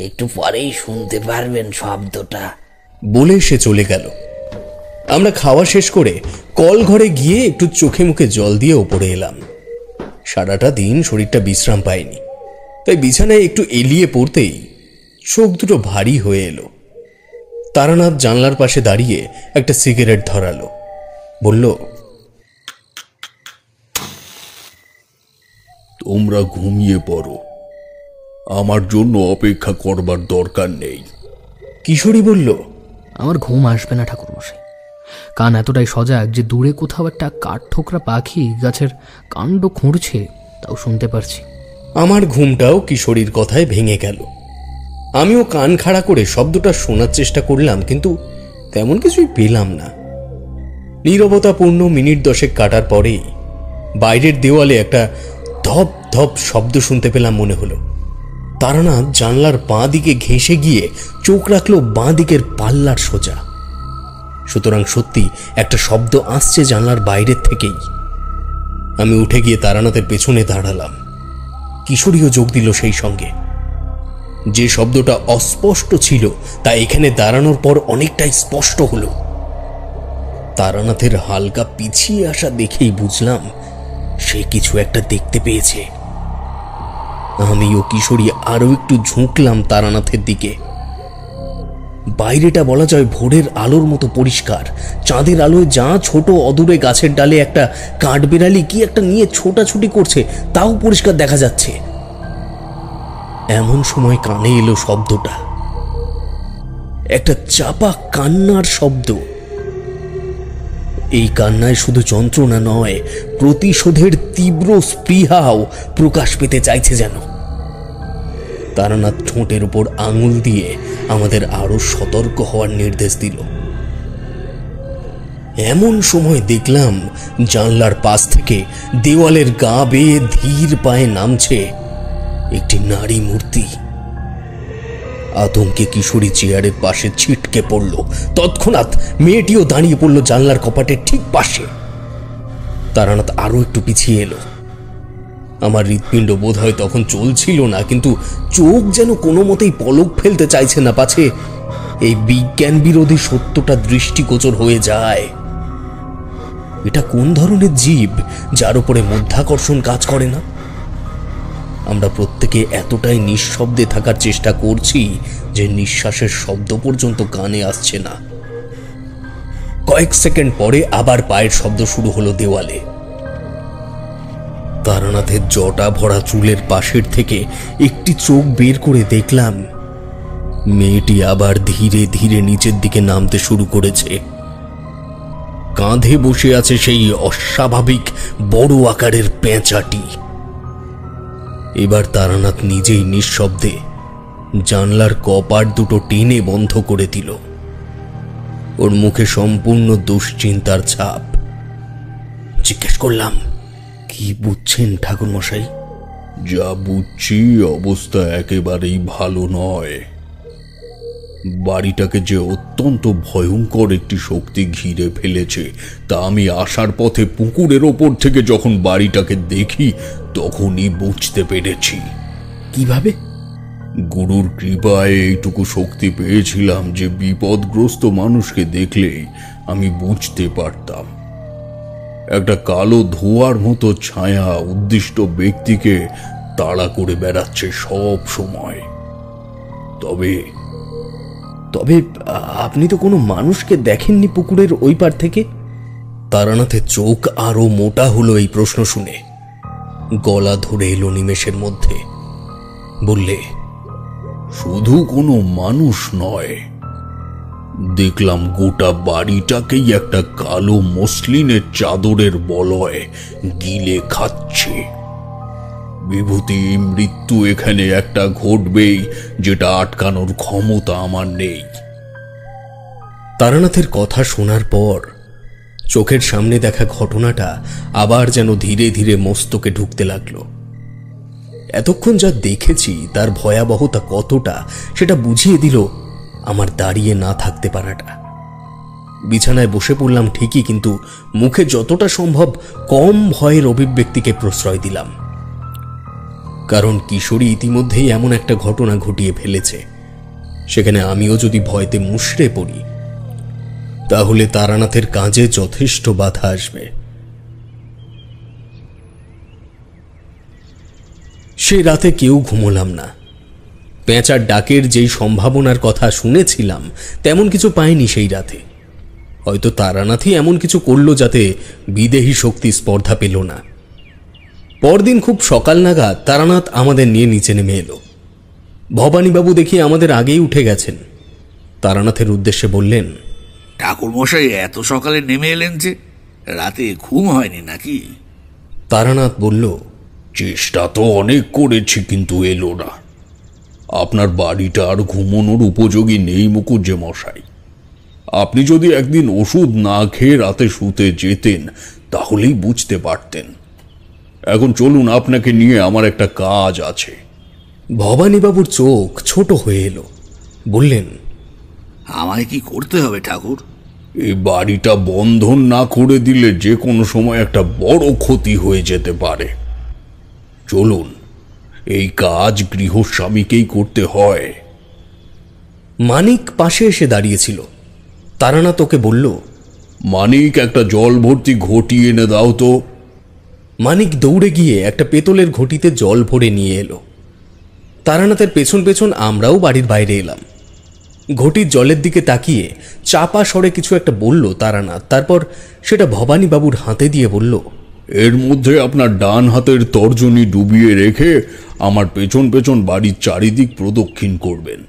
D: একটু পরেই শুনতে পারবেন শব্দটা।
A: বলে সে চলে গেল। আমরা খাওয়া শেষ করে কল ঘরে গিয়ে একটু চোখে মুখে জল দিয়ে ওপরে এলাম। সারাটা দিন শরীরটা বিশ্রাম পায়নি, তাই বিছানায় একটু এলিয়ে পড়তেই চোখ দুটো ভারী হয়ে এলো। তারানাথ জানলার পাশে দাঁড়িয়ে একটা সিগারেট ধরালো, বলল,
C: তোমরা ঘুমিয়ে পড়ো, আমার জন্য অপেক্ষা করবার দরকার নেই।
A: কিশোরী বলল,
B: আমার ঘুম আসবে না ঠাকুরমশাই। কান এতটাই সজাগ যে দূরে কোথাও একটা কাঠ ঠোকরা পাখি গাছের কাণ্ড খুঁড়ছে, তাও শুনতে পারছি।
A: আমার ঘুমটাও কিশোরীর কথায় ভেঙে গেল। আমিও কান খাড়া করে শব্দটা শোনার চেষ্টা করলাম, কিন্তু তেমন কিছুই পেলাম না। নীরবতাপূর্ণ মিনিট 10 কাটার পরেই বাইরের দেওয়ালে একটা ধপ ধপ শব্দ শুনতে পেলাম মনে হলো। তারানাথ জানলার বাঁ দিকে ঘেঁষে গিয়ে চোখ রাখলো বাঁ দিকের পাল্লার সোজা। সুতরাং সত্যি একটা শব্দ আসছে জানলার বাইরের থেকেই। আমি উঠে গিয়ে তারানাথের পেছনে দাঁড়ালাম। কিশোরীও যোগ দিল সেই সঙ্গে। যে শব্দটা অস্পষ্ট ছিল তা এখানে দাঁড়ানোর পর অনেকটাই স্পষ্ট হলো। তারানাথের হালকা পিছিয়ে আসা দেখেই বুঝলাম সে কিছু একটা দেখতে পেয়েছে। আমি ও কিশোরী আরো একটু ঝুঁকলাম তারানাথের দিকে। বাইরেটা বলা যায় ভোরের আলোর মতো পরিষ্কার। চাঁদের আলোয় যা ছোট অদূরে গাছের ডালে একটা কাঠবিড়ালি কি একটা নিয়ে ছোটাছুটি করছে তাও পরিষ্কার দেখা যাচ্ছে। এমন সময় কানে এলো শব্দটা, একটা চাপা কান্নার শব্দ। এই কান্নায় শুধু যন্ত্রণা নয়, প্রতিশোধের তীব্র স্পৃহাও প্রকাশ পেতে চাইছে যেন। তারানাথ ঠোঁটের উপর আঙুল দিয়ে আমাদের আরো সতর্ক হওয়ার নির্দেশ দিল। এমন সময় দেখলাম জানলার পাশ থেকে দেওয়ালের গা বেয়ে ধীর পায়ে নামছে একটি নারী মূর্তি। আতঙ্কে কিশোরী চেয়ারের পাশে ছিটকে পড়ল। তৎক্ষণাৎ মেয়েটিও দাঁড়িয়ে পড়ল জানলার কপাটের ঠিক পাশে। তারানাথ আরো একটু পিছিয়ে এলো। আমার হৃৎপিণ্ড বোধ হয় তখন চলছিল না, কিন্তু চোখ যেন কোনো মতেই পলক ফেলতে চাইছে না, পাছে এই বিজ্ঞান বিরোধী সত্যটা দৃষ্টিগোচর হয়ে যায়। এটা কোন ধরনের জীব যার উপরে মধ্যাকর্ষণ কাজ করে না? আমরা প্রত্যেকে এতটাই নিঃশব্দে থাকার চেষ্টা করছি যে নিঃশ্বাসের শব্দ পর্যন্ত কানে আসছে না। কয়েক সেকেন্ড পরে আবার পায়ের শব্দ শুরু হলো দেওয়ালে। তারানাথের জটা ভরা চুলের পাশের থেকে একটি চোখ বের করে দেখলাম মেয়েটি আবার ধীরে ধীরে নিচের দিকে নামতে শুরু করেছে। কাঁধে বসে আছে সেই অস্বাভাবিক বড় আকারের পেঁচাটি। এবার তারানাথ নিজেই নিঃশব্দে জানলার কপাট দুটো টেনে বন্ধ করে দিল। ওর মুখে সম্পূর্ণ দুশ্চিন্তার ছাপ। জিজ্ঞেস করলাম, কি বুঝছেন ঠাকুর মশাই?
C: যা বুঝছি অবস্থা একেবারেই ভালো নয়। বাড়িটাকে যে অত্যন্ত ভয়ঙ্কর একটি শক্তি ঘিরে ফেলেছে তা আমি আসার পথে পুকুরের ওপর থেকে যখন বাড়িটাকে দেখি তখনই বুঝতে পেরেছি।
A: কিভাবে?
C: গুরুর কৃপায় এইটুকু শক্তি পেয়েছিলাম যে বিপদগ্রস্ত মানুষকে দেখলেই আমি বুঝতে পারতাম একটা কালো ধোঁয়ার মতো ছায়া উদ্দিষ্ট ব্যক্তিকে তাড়া করে বেড়াচ্ছে সব সময়। তবে
A: তবে আপনি তো কোনো মানুষকে দেখেননি পুকুরের ওই পার থেকে? তারানাথের চোখ আরো মোটা হলো এই প্রশ্ন শুনে। গলা ধরে এলো নিমেষের মধ্যে। বললে,
C: শুধু কোনো মানুষ নয়, দেখলাম গোটা বাড়িটাকেই একটা কালো মসলিনের চাদরের বলয় গিলে খাচ্ছে। বিভূতি মৃত্যু এখানে একটা ঘটবেই, যেটা আটকানোর ক্ষমতা আমার নেই।
A: তারানাথের কথা শোনার পর চোখের সামনে দেখা ঘটনাটা আবার যেন ধীরে ধীরে মস্তকে ঢুকতে লাগলো। এতক্ষণ যা দেখেছি তার ভয়াবহতা কতটা সেটা বুঝিয়ে দিল আমার দাঁড়িয়ে না থাকতে পারাটা। বিছানায় বসে পড়লাম ঠিকই, কিন্তু মুখে যতটা সম্ভব কম ভয়ের অভিব্যক্তিকে প্রশ্রয় দিলাম। কারণ কিশোরী ইতিমধ্যেই এমন একটা ঘটনা ঘটিয়ে ফেলেছে, সেখানে আমিও যদি ভয়তে মুষড়ে পড়ি তাহলে তারানাথের কাজে যথেষ্ট বাধা আসবে। সে রাতে কেউ ঘুমোলাম না। পেঁচার ডাকের যেই সম্ভাবনার কথা শুনেছিলাম তেমন কিছু পাইনি সেই রাতে। হয়তো তারানাথই এমন কিছু করলো যাতে বিদেহী শক্তি স্পর্ধা পেল না। পরদিন খুব সকাল নাগাদ তারানাথ আমাদের নিয়ে নিচে নেমে এলো। ভবানীবাবু দেখি আমাদের আগেই উঠে গেছেন। তারানাথের উদ্দেশ্যে বললেন,
E: ঠাকুর মশাই এত সকালে নেমে এলেন যে? রাতে ঘুম হয়নি নাকি?
A: তারানাথ বলল,
C: চেষ্টা তো অনেক করেছি কিন্তু এলো না। আপনার বাড়িটা আর ঘুমানোর উপযোগী নেই মুকুজ্জে মশাই। আপনি যদি একদিন ওষুধ না খেয়ে রাতে শুতে যেতেন তাহলেই বুঝতে পারতেন। এখন চলুন, আপনাকে নিয়ে আমার একটা কাজ আছে।
A: ভবানীবাবুর চোখ ছোট হয়ে এলো। বললেন,
E: আমায় কি করতে হবে ঠাকুর?
C: এই বাড়িটা বন্ধন না করে দিলে যে কোনো সময় একটা বড় ক্ষতি হয়ে যেতে পারে। চলুন, এই কাজ গৃহস্বামীকেই করতে হয়।
A: মানিক পাশে এসে দাঁড়িয়েছিল। তারানাথ ওকে বলল,
C: মানিক, একটা জল ভর্তি ঘটি এনে দাও তো।
A: মানিক দৌড়ে গিয়ে একটা পেতলের ঘটিতে জল ভরে নিয়ে এলো। তারানাথের পেছন পেছন আমরাও বাড়ির বাইরে এলাম। ঘটির জলের দিকে তাকিয়ে চাপা স্বরে কিছু একটা বলল তারানাথ। তারপর সেটা ভবানীবাবুর হাতে দিয়ে বলল,
C: এর মধ্যে আপনার ডান হাতের তর্জনী ডুবিয়ে রেখে আমার পেছন পেছন বাড়ির চারিদিক প্রদক্ষিণ করবেন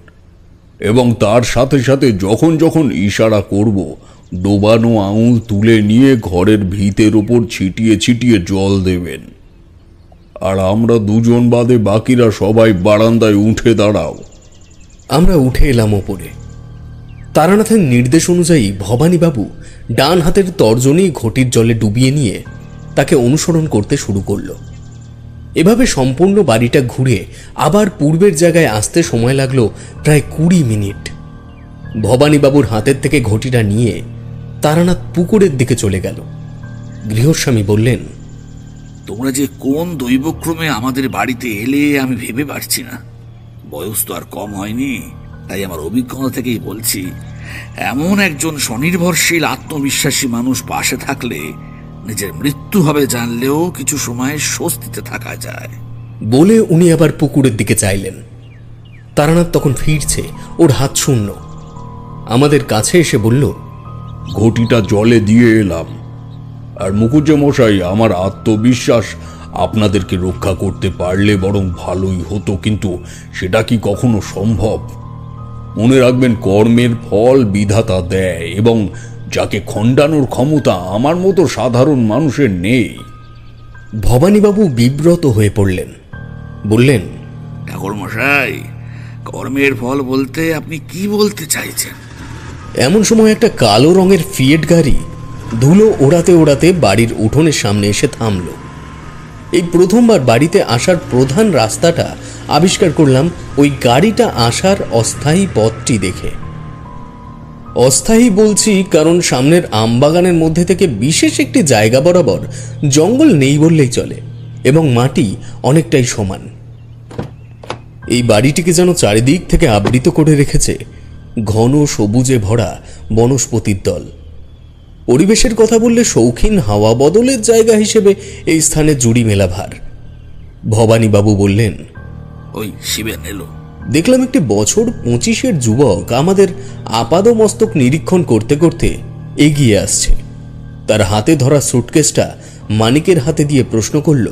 C: এবং তার সাথে সাথে যখন যখন ইশারা করব ডোবানো আঙুল তুলে নিয়ে ঘরের ভিতের ওপর ছিটিয়ে ছিটিয়ে জল দেবেন। আর আমরা দুজন বাদে বাকিরা সবাই বারান্দায় উঠে দাঁড়াও।
A: আমরা উঠে এলাম ওপরে। তারানাথের নির্দেশ অনুযায়ী ভবানীবাবু ডান হাতের তর্জনী ঘটির জলে ডুবিয়ে নিয়ে তাকে অনুসরণ করতে শুরু করল। এভাবে সম্পূর্ণ বাড়িটা ঘুরে আবার পূর্বের জায়গায় আসতে সময় লাগলো প্রায় 20 মিনিট। ভবানীবাবুর হাতের থেকে ঘটিটা নিয়ে তারানাথ পুকুরের দিকে চলে গেল। গৃহস্বামী বললেন,
E: তোমরা যে কোন দৈবক্রমে আমাদের বাড়িতে এলে আমি ভেবে পারছি না। বয়স তো আর কম হয়নি, তাই আমার অভিজ্ঞতা থেকেই বলছি, এমন একজন স্বনির্ভরশীল আত্মবিশ্বাসী মানুষ পাশে থাকলে নিজের মৃত্যু হবে জানলেও কিছু সময় স্বস্তিতে থাকা যায়।
A: বলে উনি আবার পুকুরের দিকে চাইলেন। তারানাথ তখন ফিরছে, ওর হাত শূন্য। আমাদের কাছে এসে বলল,
C: ঘটিটা জলে দিয়ে এলাম। আর মুখুজ্জে মশাই, আমার আত্মবিশ্বাস আপনাদেরকে রক্ষা করতে পারলে বরং ভালোই হতো, কিন্তু সেটা কি কখনো সম্ভব? মনে রাখবেন, কর্মের ফল বিধাতা দেয় এবং যাকে খণ্ডানোর ক্ষমতা আমার মতো সাধারণ মানুষের নেই।
A: ভবানীবাবু বিব্রত হয়ে পড়লেন। বললেন,
E: ঠাকুর মশাই, কর্মের ফল বলতে আপনি কি বলতে চাইছেন?
A: এমন সময় একটা কালো রঙের ফিয়েট গাড়ি ধুলো ওড়াতে ওড়াতে বাড়ির উঠোনের সামনে এসে থামল। এই প্রথমবার বাড়িতে আসার প্রধান রাস্তাটা আবিষ্কার করলাম ওই গাড়িটা আসার অস্থায়ী পথটি দেখে। অস্থায়ী বলছি কারণ সামনের আমবাগানের মধ্যে থেকে বিশেষ একটি জায়গা বরাবর জঙ্গল নেই বললেই চলে এবং মাটি অনেকটাই সমান। এই বাড়িটিকে যেন চারিদিক থেকে আবৃত করে রেখেছে ঘন সবুজে ভরা বনস্পতির দল। পরিবেশের কথা বললে শৌখিন হাওয়া বদলের জায়গা হিসেবে এই স্থানে জুড়ি মেলা ভার। ভবানীবাবু বললেন,
E: ওই শিবেন এলো।
A: দেখলাম একটি বছর 25-এর যুবক আমাদের আপাদমস্তক নিরীক্ষণ করতে করতে এগিয়ে আসছে। তার হাতে ধরা সুটকেসটা মানিকের হাতে দিয়ে প্রশ্ন করল,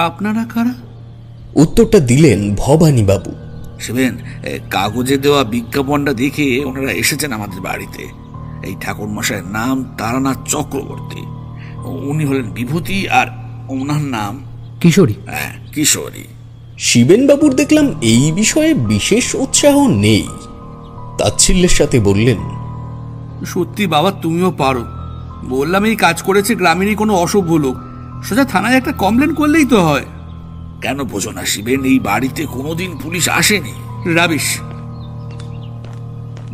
F: আপনারা কারা?
A: উত্তরটা দিলেন ভবানীবাবু।
E: শিবেন, কাগজে দেওয়া বিজ্ঞাপনটা দেখে ওনারা এসেছেন আমাদের বাড়িতে। এই ঠাকুর মশাইয়ের নাম তারানাথ চক্রবর্তী। উনি হলেন বিভূতি আর ওনার নাম
B: কিশোরী।
E: হ্যাঁ, কিশোরী।
A: শিবেনবাবুর দেখলাম এই বিষয়ে বিশেষ উৎসাহ নেই। তাচ্ছিল্যের সাথে বললেন,
F: সত্যি বাবা, তুমিও পারো। বললাম এই কাজ করেছে গ্রামেরই কোনো অসভ্য লোক, সোজা থানায় একটা কমপ্লেন করলেই তো হয়।
E: কেন বোঝো না শিবেন, এই বাড়িতে কোনোদিন পুলিশ আসেনি।
F: রাবিশ।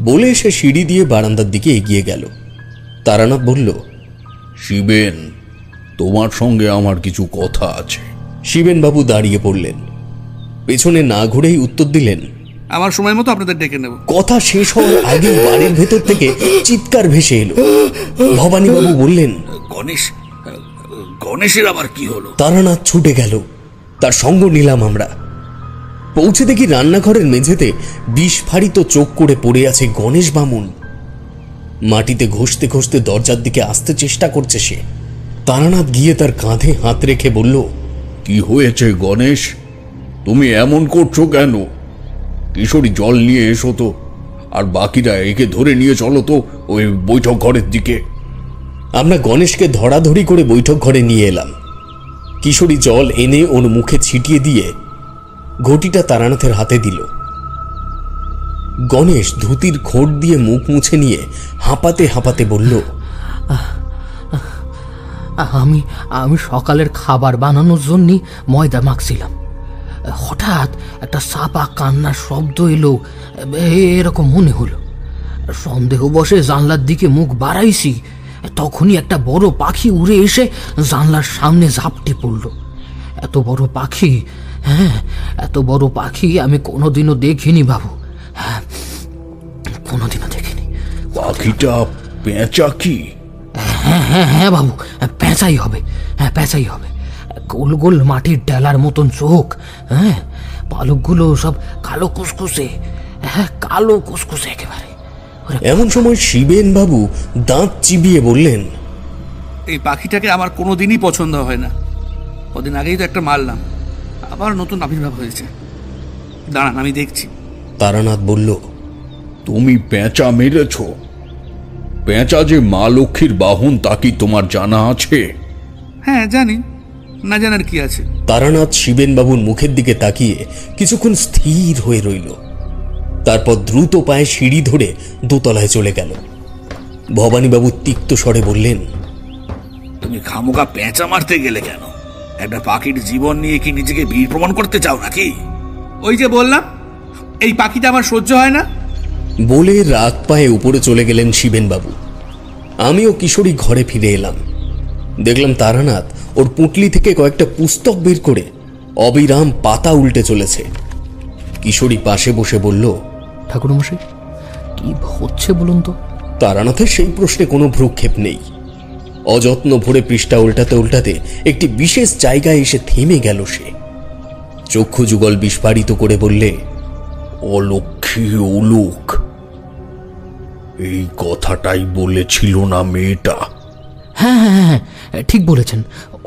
A: বলে সে সিঁড়ি দিয়ে বারান্দার দিকে এগিয়ে গেল। তারানাথ বলল,
C: শিবেন, তোমার সঙ্গে আমার কিছু কথা আছে।
A: শিবেনবাবু দাঁড়িয়ে পড়লেন। পেছনে না ঘুরেই উত্তর দিলেন,
F: আমার সময় মতো আপনাদের ডেকে নেব।
A: কথা শেষ হওয়ার আগে বাড়ির ভেতর থেকে চিৎকার ভেসে এলো। ভবানীবাবু বললেন,
E: গণেশ, গণেশের আবার কি হলো?
A: তারানাথ ছুটে গেল। তার সঙ্গ নিলাম আমরা। পৌঁছে দেখি রান্নাঘরের মেঝেতে বিস্ফারিত চোখ করে পড়ে আছে গণেশ বামুন। মাটিতে ঘষতে ঘষতে দরজার দিকে আসতে চেষ্টা করছে সে। তারানাথ গিয়ে তার কাঁধে হাত রেখে বলল,
C: কি হয়েছে গণেশ? তুমি এমন করছো কেন? কিশোরী, জল নিয়ে এসো তো, আর বাকিরা একে ধরে নিয়ে চলো তো ওই বৈঠক ঘরের দিকে।
A: আমরা গণেশকে ধরাধরি করে বৈঠক ঘরে নিয়ে এলাম। কিশোরী জল এনে ওর মুখে ছিটিয়ে দিয়ে ঘটিটা তারানাথের হাতে দিল। গণেশ ধুতির খোঁট দিয়ে মুখ মুছে নিয়ে হাঁপাতে হাঁপাতে বলল,
B: আমি সকালের খাবার বানানোর জন্য ময়দা মাখছিলাম। হঠাৎ একটা চাপা কান্নার শব্দ এলো, এরকম মনে হলো। সন্দেহ বসে জানলার দিকে মুখ বাড়াইছি, তখনই একটা বড় পাখি উড়ে এসে জানলার সামনে ঝাপটে পড়ল। এত বড় পাখি, হ্যাঁ, এত বড় পাখি আমি কোনোদিনও দেখিনি বাবু। হ্যাঁ, কোনোদিনও দেখিনি।
C: পাখিটা পেঁচা কি?
B: হ্যাঁ হ্যাঁ হ্যাঁ বাবু, পেঁচাই হবে। হ্যাঁ, পেঁচাই হবে। গোল গোল মাটির ডেলার মতন চোখ, হ্যাঁ, পালকগুলো সব কালো কুসকুসে, হ্যাঁ, কালো কুসকুসে একেবারে।
A: এমন সময় শিবেন বাবু দাঁত চিবিয়ে বললেন,
F: এই পাখিটাকে আমার কোনোদিনই পছন্দ হয় না। কদিন আগেই তো একটা মারলাম, আবার নতুন আবির্ভাব হয়েছে। দাঁড়ান, আমি দেখছি।
A: তারানাথ বলল,
C: তুমি পেঁচা মেরেছ? পেঁচা যে মা লক্ষ্মীর বাহন তা কি তোমার জানা আছে?
F: হ্যাঁ জানি, না জানার কি আছে।
A: তারানাথ শিবেন বাবুর মুখের দিকে তাকিয়ে কিছুক্ষণ স্থির হয়ে রইল। তারপর দ্রুত পায়ে সিঁড়ি ধরে দোতলায় চলে গেল। ভবানীবাবু তিক্ত স্বরে বললেন,
E: তুমি খামোকা পেঁচা মারতে গেলে কেন? একটা পাখির জীবন নিয়ে কি নিজেকে বীর প্রমাণ করতে চাও নাকি?
F: ওই যে বললাম, এই পাখিটা আমার সহ্য হয় না।
A: বলে রাগ পায়ে উপরে চলে গেলেন শিবেনবাবু। আমিও কিশোরী ঘরে ফিরে এলাম। দেখলাম তারানাথ ওর পুঁটলি থেকে কয়েকটা পুস্তক বের করে অবিরাম পাতা উল্টে চলেছে। কিশোরী পাশে বসে বলল,
B: ঠাকুরমশাই, কি হচ্ছে বলুন তো?
A: তারানাথের সেই প্রশ্নে কোনো ভ্রুক্ষেপ নেই। অযত্ন ভরে পৃষ্ঠা উল্টাতে উল্টাতে একটি বিশেষ জায়গায় এসে থেমে গেল সে। চক্ষু যুগল বিস্ফারিত করে বললে,
C: অলক্ষ্মী উলুক, এই কথাটাই বলেছিল না মেয়েটা?
B: হ্যাঁ হ্যাঁ হ্যাঁ, ঠিক বলেছেন,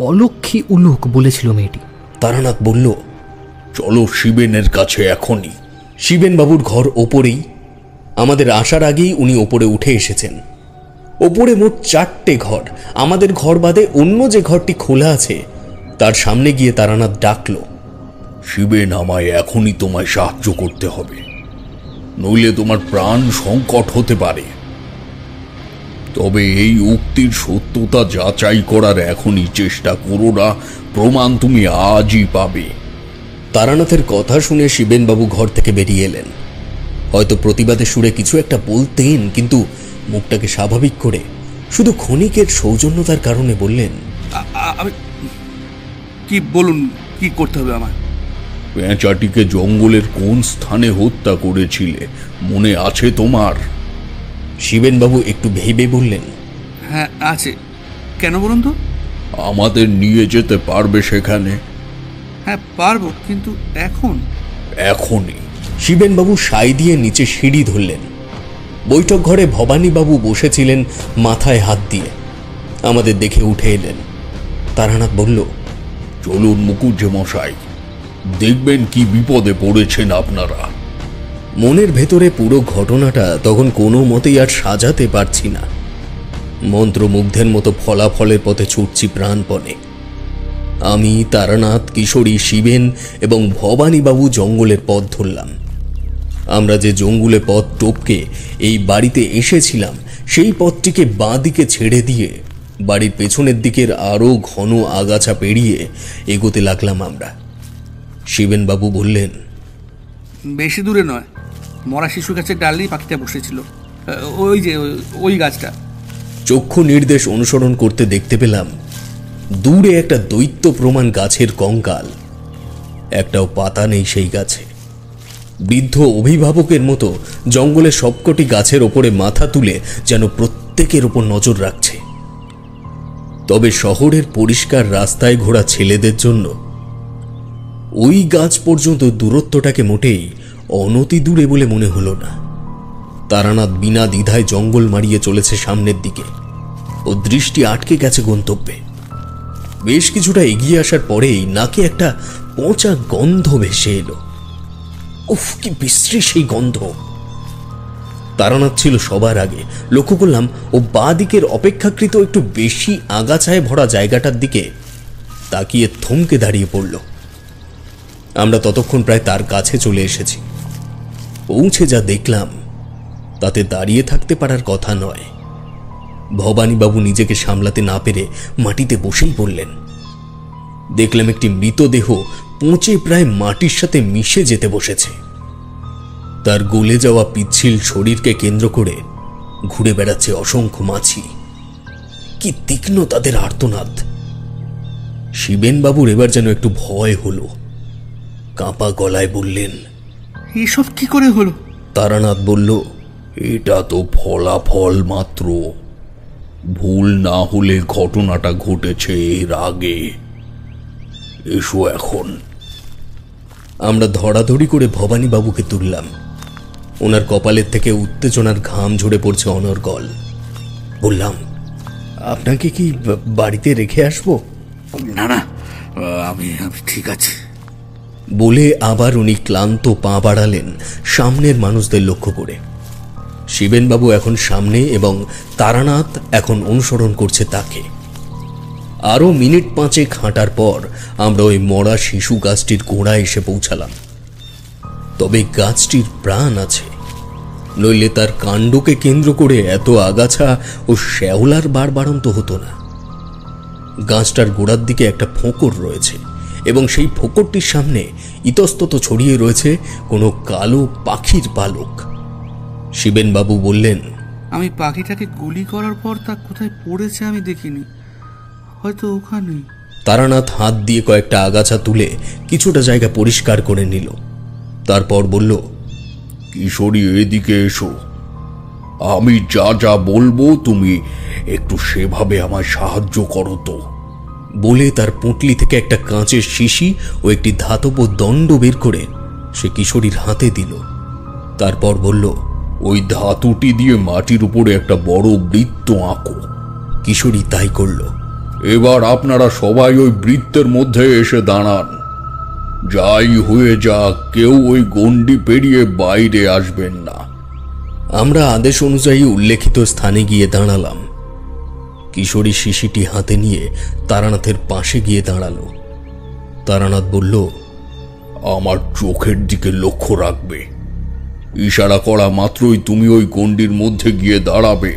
B: অলক্ষ্মী উলুক বলেছিল মেয়েটি।
A: তারানাথ বলল,
C: চলো শিবেনের কাছে এখনই।
A: শিবেনবাবুর ঘর ওপরেই। আমাদের আসার আগেই উনি ওপরে উঠে এসেছেন। ওপরে মোট 4টে ঘর। আমাদের ঘর বাদে অন্য যে ঘরটি খোলা আছে তার সামনে গিয়ে তারানাথ ডাকল,
C: শিবেন, আমায় এখনই তোমায় সাহায্য করতে হবে, নইলে তোমার প্রাণ সংকট হতে পারে। তবে এই উক্তির সত্যতা যাচাই করার এখনই চেষ্টা করো না, প্রমাণ তুমি আজই পাবে।
A: তারানাথের কথা শুনে শিবেনবাবু ঘর থেকে বেরিয়ে এলেন। হয়তো প্রতিবাদের সুরে কিছু একটা বলতেন, কিন্তু মুখটাকে স্বাভাবিক করে শুধু ক্ষণিকের সৌজন্যতার কারণে বললেন,
F: আমি কি, বলুন কি করতে হবে আমার?
C: পেঁচাটিকে জঙ্গলের কোন স্থানে হত্যা করেছিলে মনে আছে তোমার?
A: শিবেনবাবু একটু ভেবে বললেন,
F: হ্যাঁ আছে। কেন বলুন তো?
C: আমাদের নিয়ে যেতে পারবে সেখানে?
F: হ্যাঁ পারবো, কিন্তু এখন?
C: এখনই।
A: শিবেনবাবু সাই দিয়ে নিচে সিঁড়ি ধরলেন। বৈঠক ঘরে ভবানীবাবু বসেছিলেন মাথায় হাত দিয়ে। আমাদের দেখে উঠে এলেন। তারানাথ বলল,
C: চলুন মুকুজ্জে মশাই, দেখবেন কি বিপদে পড়েছেন আপনারা।
A: মনের ভেতরে পুরো ঘটনাটা তখন কোনো মতেই আর সাজাতে পারছি না। মন্ত্রমুগ্ধের মতো ফলাফলের পথে ছুটছি প্রাণপণে। আমি, তারানাথ, কিশোরী, শিবেন এবং ভবানীবাবু জঙ্গলের পথ ধরলাম। আমরা যে জঙ্গলে পথ টপকে এই বাড়িতে এসেছিলাম সেই পথটিকে বাঁ দিকে ছেড়ে দিয়ে বাড়ির পেছনের দিকের আরও ঘন আগাছা পেরিয়ে এগোতে লাগলাম আমরা। শিবেনবাবু বললেন,
F: বেশি দূরে নয়, মরা শিশু গাছের ডালেই পাখিটা বসেছিল, ওই যে ওই গাছটা।
A: চক্ষু নির্দেশ অনুসরণ করতে দেখতে পেলাম দূরে একটা দৈত্য প্রমাণ গাছের কঙ্কাল। একটাও পাতা নেই সেই গাছে। বৃদ্ধ অভিভাবকের মতো জঙ্গলে সবকটি গাছের ওপরে মাথা তুলে যেন প্রত্যেকের ওপর নজর রাখছে। তবে শহরের পরিষ্কার রাস্তায় ঘোরা ছেলেদের জন্য ওই গাছ পর্যন্ত দূরত্বটাকে মোটেই অনতি দূরে বলে মনে হলো না। তারানাথ বিনা দ্বিধায় জঙ্গল মারিয়ে চলেছে সামনের দিকে। ও দৃষ্টি আটকে গেছে গন্তব্যে। বেশ কিছুটা এগিয়ে আসার পরেই নাকে একটা পচা গন্ধ ভেসে এলো। উফ, কি বিশ্রী সেই গন্ধ! তারানাথ ছিল সবার আগে। লক্ষ্য করলাম ও বাঁ দিকের অপেক্ষাকৃত একটু বেশি আগাছায় ভরা জায়গাটার দিকে তাকিয়ে থমকে দাঁড়িয়ে পড়ল। আমরা ততক্ষণ প্রায় তার কাছে চলে এসেছি। পৌঁছে যা দেখলাম তাতে দাঁড়িয়ে থাকতে পারার কথা নয়। ভবানীবাবু নিজেকে সামলাতে না পেরে মাটিতে বসেই পড়লেন। দেখলাম একটি মৃতদেহ পচে প্রায় মাটির সাথে মিশে যেতে বসেছে। তার গলে যাওয়া পিচ্ছিল শরীরকে কেন্দ্র করে ঘুরে বেড়াচ্ছে অসংখ্য মাছি। কি তীক্ষ্ণ তাদের আর্তনাদ! শিবেনবাবুর এবার যেন একটু ভয় হলো। কাঁপা গলায় বললেন,
F: এসব কি করে হলো?
A: তারানাথ বলল,
C: এটা তো ফলাফল মাত্র। ভুল না হলে ঘটনাটা ঘটেছে এর আগে। এসো এখন।
A: আমরা ধরাধরি করে ভবানীবাবুকে তুললাম। ওনার কপালের থেকে উত্তেজনার ঘাম ঝরে পড়ছে অনর্গল। বললাম, আপনাকে কি বাড়িতে রেখে আসবো?
E: না না, আমি ঠিক আছে।
A: বলে আবার উনি ক্লান্ত পা বাড়ালেন সামনের মানুষদের লক্ষ্য করে। শিবেনবাবু এখন সামনে এবং তারানাথ এখন অনুসরণ করছে তাকে। আরো মিনিট 5 হাঁটার পর আমরা ওই মরা শিশু গাছটির গোড়ায় এসে পৌঁছালাম। তবে গাছটির প্রাণ আছে, নইলে তার কাণ্ডকে কেন্দ্র করে এত আগাছা ও শ্যাওলার বাড়বাড়ন্ত হতো না। গাছটার গোড়ার দিকে একটা ফোঁকর রয়েছে এবং সেই ফোঁকরটির সামনে ইতস্তত ছড়িয়ে রয়েছে কোনো কালো পাখির পালক। শিবেনবাবু বললেন,
F: আমি পাখিটাকে গুলি করার পর তা কোথায় পড়েছে আমি দেখিনি, হয়তো ওখানে।
A: তারানাথ হাত দিয়ে কয়েকটা আগাছা তুলে কিছুটা জায়গা পরিষ্কার করে নিল। তারপর বলল,
C: কিশোরী, এদিকে এসো। আমি যা যা বলবো তুমি একটু সেভাবে আমায় সাহায্য করো তো।
A: বলে তার পুঁটলি থেকে একটা কাঁচের শিশি ও একটি ধাতব দণ্ড বের করে সে কিশোরীর হাতে দিল। তারপর বলল,
C: ওই ধাতুটি দিয়ে মাটির উপরে একটা বড় বৃত্ত আঁকো।
A: কিশোরী তাই করল।
C: এবার আপনারা সবাই ওই বৃত্তের মধ্যে এসে দাঁড়ান। যাই হয়ে যাক, কেউ ওই গণ্ডি পেরিয়ে বাইরে আসবেন না।
A: আমরা আদেশ অনুযায়ী উল্লেখিত স্থানে গিয়ে দাঁড়ালাম। কিশোরী শিশিটি হাতে নিয়ে তারানাথের পাশে গিয়ে দাঁড়ালো। তারানাথ বলল,
C: আমার চোখের দিকে লক্ষ্য রাখবে। ইশারা করা মাত্রই তুমি ওই গণ্ডির মধ্যে গিয়ে দাঁড়াবে।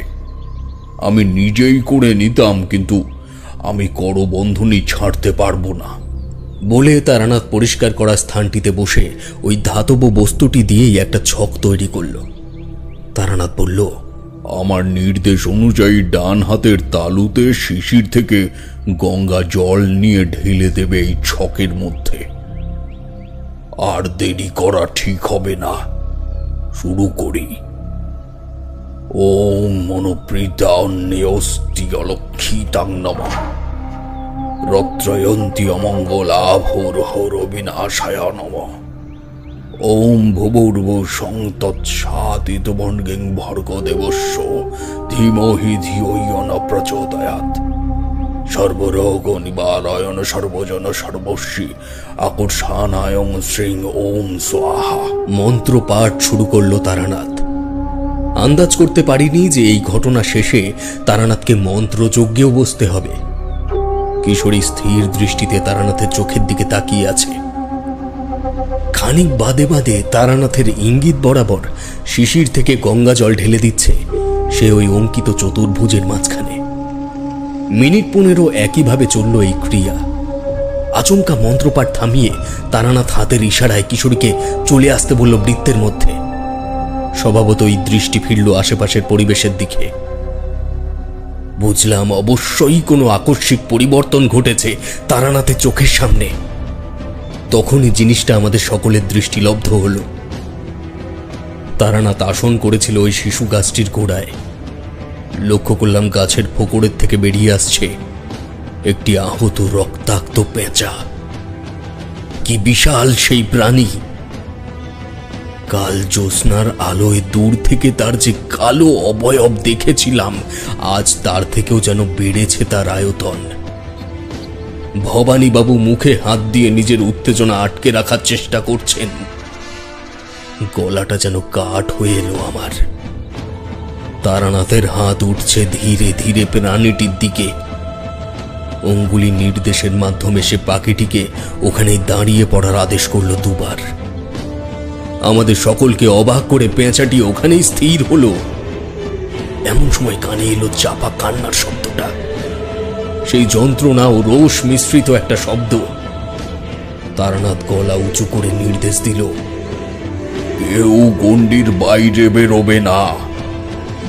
C: আমি নিজেই করে নিতাম, কিন্তু আমি করবন্ধনী ছাড়তে পারবো না।
A: বলে তারানাথ পরিষ্কার করা স্থানটিতে বসে ওই ধাতব বস্তুটি দিয়েই একটা ছক তৈরি করল। তারানাথ বলল,
C: আমার নির্দেশ অনুযায়ী ডান হাতের তালুতে শিশির থেকে গঙ্গা জল নিয়ে ঢেলে দেবে এই ছকের মধ্যে। আর দেরি করা ঠিক হবে না, শুরু করি। ওম মনোপ্রীতান্যস্তি অলক্ষিতাং নমঃ রত্রয়ন্তী অমঙ্গলা ভোর হর বিনাশায় নমঃ। ওম ভুবুর্ভু সংতৎসাদিতবর্গিং ভর্গদেবস্য ধীমহি ধিয়ো য়ো ন প্রচোদয়াৎ। সর্বরোগ নিবারয়ণ সর্বজন সর্বস্বী আকর্ষণায়ং শ্রীং ওম স্বাহা।
A: মন্ত্র পাঠ শুরু করলো তারানাথ। আন্দাজ করতে পারিনি যে এই ঘটনা শেষে তারানাথকে মন্ত্রযজ্ঞেও বসতে হবে। কিশোরী স্থির দৃষ্টিতে তারানাথের চোখের দিকে তাকিয়ে আছে। খানিক বাদে বাদে তারানাথের ইঙ্গিত বরাবর শিশির থেকে গঙ্গা জল ঢেলে দিচ্ছে সে ওই অঙ্কিত চতুর্ভুজের মাঝখানে। মিনিট 15 একইভাবে চলল এই ক্রিয়া। আচমকা মন্ত্রপাঠ থামিয়ে তারানাথ হাতের ইশারায় কিশোরীকে চলে আসতে বলল বৃত্তের মধ্যে। স্বভাবতই দৃষ্টি ফিরল আশেপাশের পরিবেশের দিকে। বুঝলাম অবশ্যই কোনো আকস্মিক পরিবর্তন ঘটেছে তারানাথের চোখের সামনে। তখনই জিনিসটা আমাদের সকলের দৃষ্টিলব্ধ হল। তারানাথ আসন করেছিল ওই শিশু গাছটির গোড়ায়। লক্ষ্য করলাম গাছের ফোকরের থেকে বেরিয়ে আসছে একটি আহত রক্তাক্ত পেঁচা। কি বিশাল সেই প্রাণী! কাল জ্যোৎস্নার আলোয় দূর থেকে তার যে কালো অবয়ব দেখেছিলাম, আজ তার থেকেও যেন বেড়েছে তার আয়তন। ভবানীবাবু মুখে হাত দিয়ে নিজের উত্তেজনা আটকে রাখার চেষ্টা করছেন। গলাটা যেন কাঠ হয়ে এলো আমার। তারানাথের হাত উঠছে ধীরে ধীরে প্রাণীটির দিকে। অঙ্গুলি নির্দেশের মাধ্যমে সে পাখিটিকে ওখানে দাঁড়িয়ে পড়ার আদেশ করলো দুবার। আমাদের সকলকে অবাক করে পেঁচাটি ওখানেই স্থির হলো। এমন সময় কানে এলো চাপা কান্নার শব্দটা। সেই যন্ত্রণা ও রোষ মিশ্রিত একটা শব্দ। তারানাথ গলা উঁচু করে নির্দেশ দিল,
C: কেউ গণ্ডির বাইরে বেরোবে না।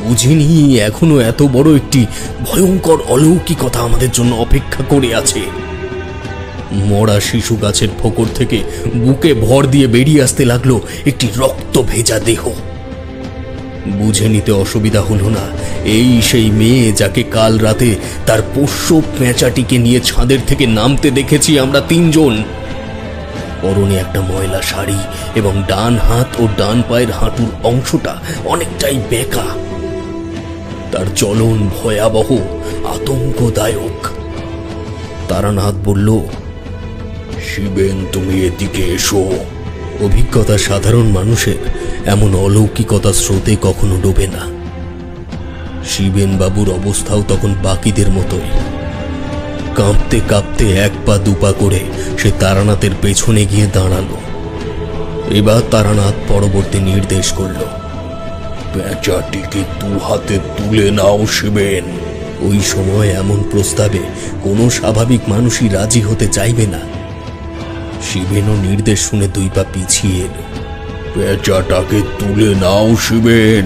A: বুঝিনি এখনো এত বড় একটি ভয়ঙ্কর অলৌকিকতা আমাদের জন্য অপেক্ষা করে আছে। মরা শিশু গাছের ফোকর থেকে বুকে ভর দিয়ে বেরিয়ে আসতে লাগলো একটি রক্ত ভেজা দেহ। বুঝে নিতে অসুবিধা হলো না, এই সেই মেয়ে যাকে কাল রাতে তার পোষ্য পেঁচাটিকে নিয়ে ছাদের থেকে নামতে দেখেছি আমরা তিনজন। পরনে একটা ময়লা শাড়ি এবং ডান হাত ও ডান পায়ের হাঁটুর অংশটা অনেকটাই বেঁকা। তার চলন ভয়াবহ, আতঙ্কদায়ক। তারানাথ বলল,
C: শিবেন, তুমি এদিকে এসো।
A: অভিজ্ঞতা সাধারণ মানুষের এমন অলৌকিকতা স্রোতে কখনো ডোবে না। শিবেন বাবুর অবস্থাও তখন বাকিদের মতোই। কাঁপতে কাঁপতে এক পা দুপা করে সে তারানাথের পেছনে গিয়ে দাঁড়ালো। এবার তারানাথ পরবর্তী নির্দেশ করল,
C: পেঁচাটিকে 2 হাতে তুলে নাও শিবেন।
A: ওই সময় এমন প্রস্তাবে কোনো স্বাভাবিক মানুষই রাজি হতে চাইবে না। শিবেনও নির্দেশ শুনে 2 পা পিছিয়ে এলো।
C: পেঁচাটাকে তুলে নাও শিবেন।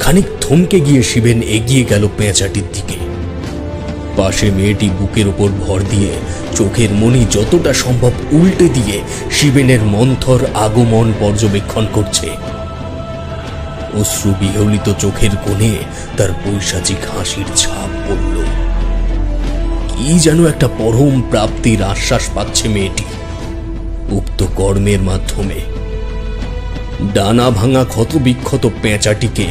A: খানিক থমকে গিয়ে শিবেন এগিয়ে গেল পেঁচাটির দিকে। পাশে মেয়েটি বুকের উপর ভর দিয়ে চোখের মনি যতটা সম্ভব উল্টে দিয়ে শিবেনের মন্থর আগমন পর্যবেক্ষণ করছে। অশ্রু বিহলিত চোখের কোণে তার পৈশাচিক হাসির ছাপ পড়ল। কি যেন একটা পরম প্রাপ্তির আশ্বাস পাচ্ছে মেয়েটি উক্ত কর্মের মাধ্যমে। ডানা ভাঙা ক্ষত বিক্ষত পেঁচাটিকে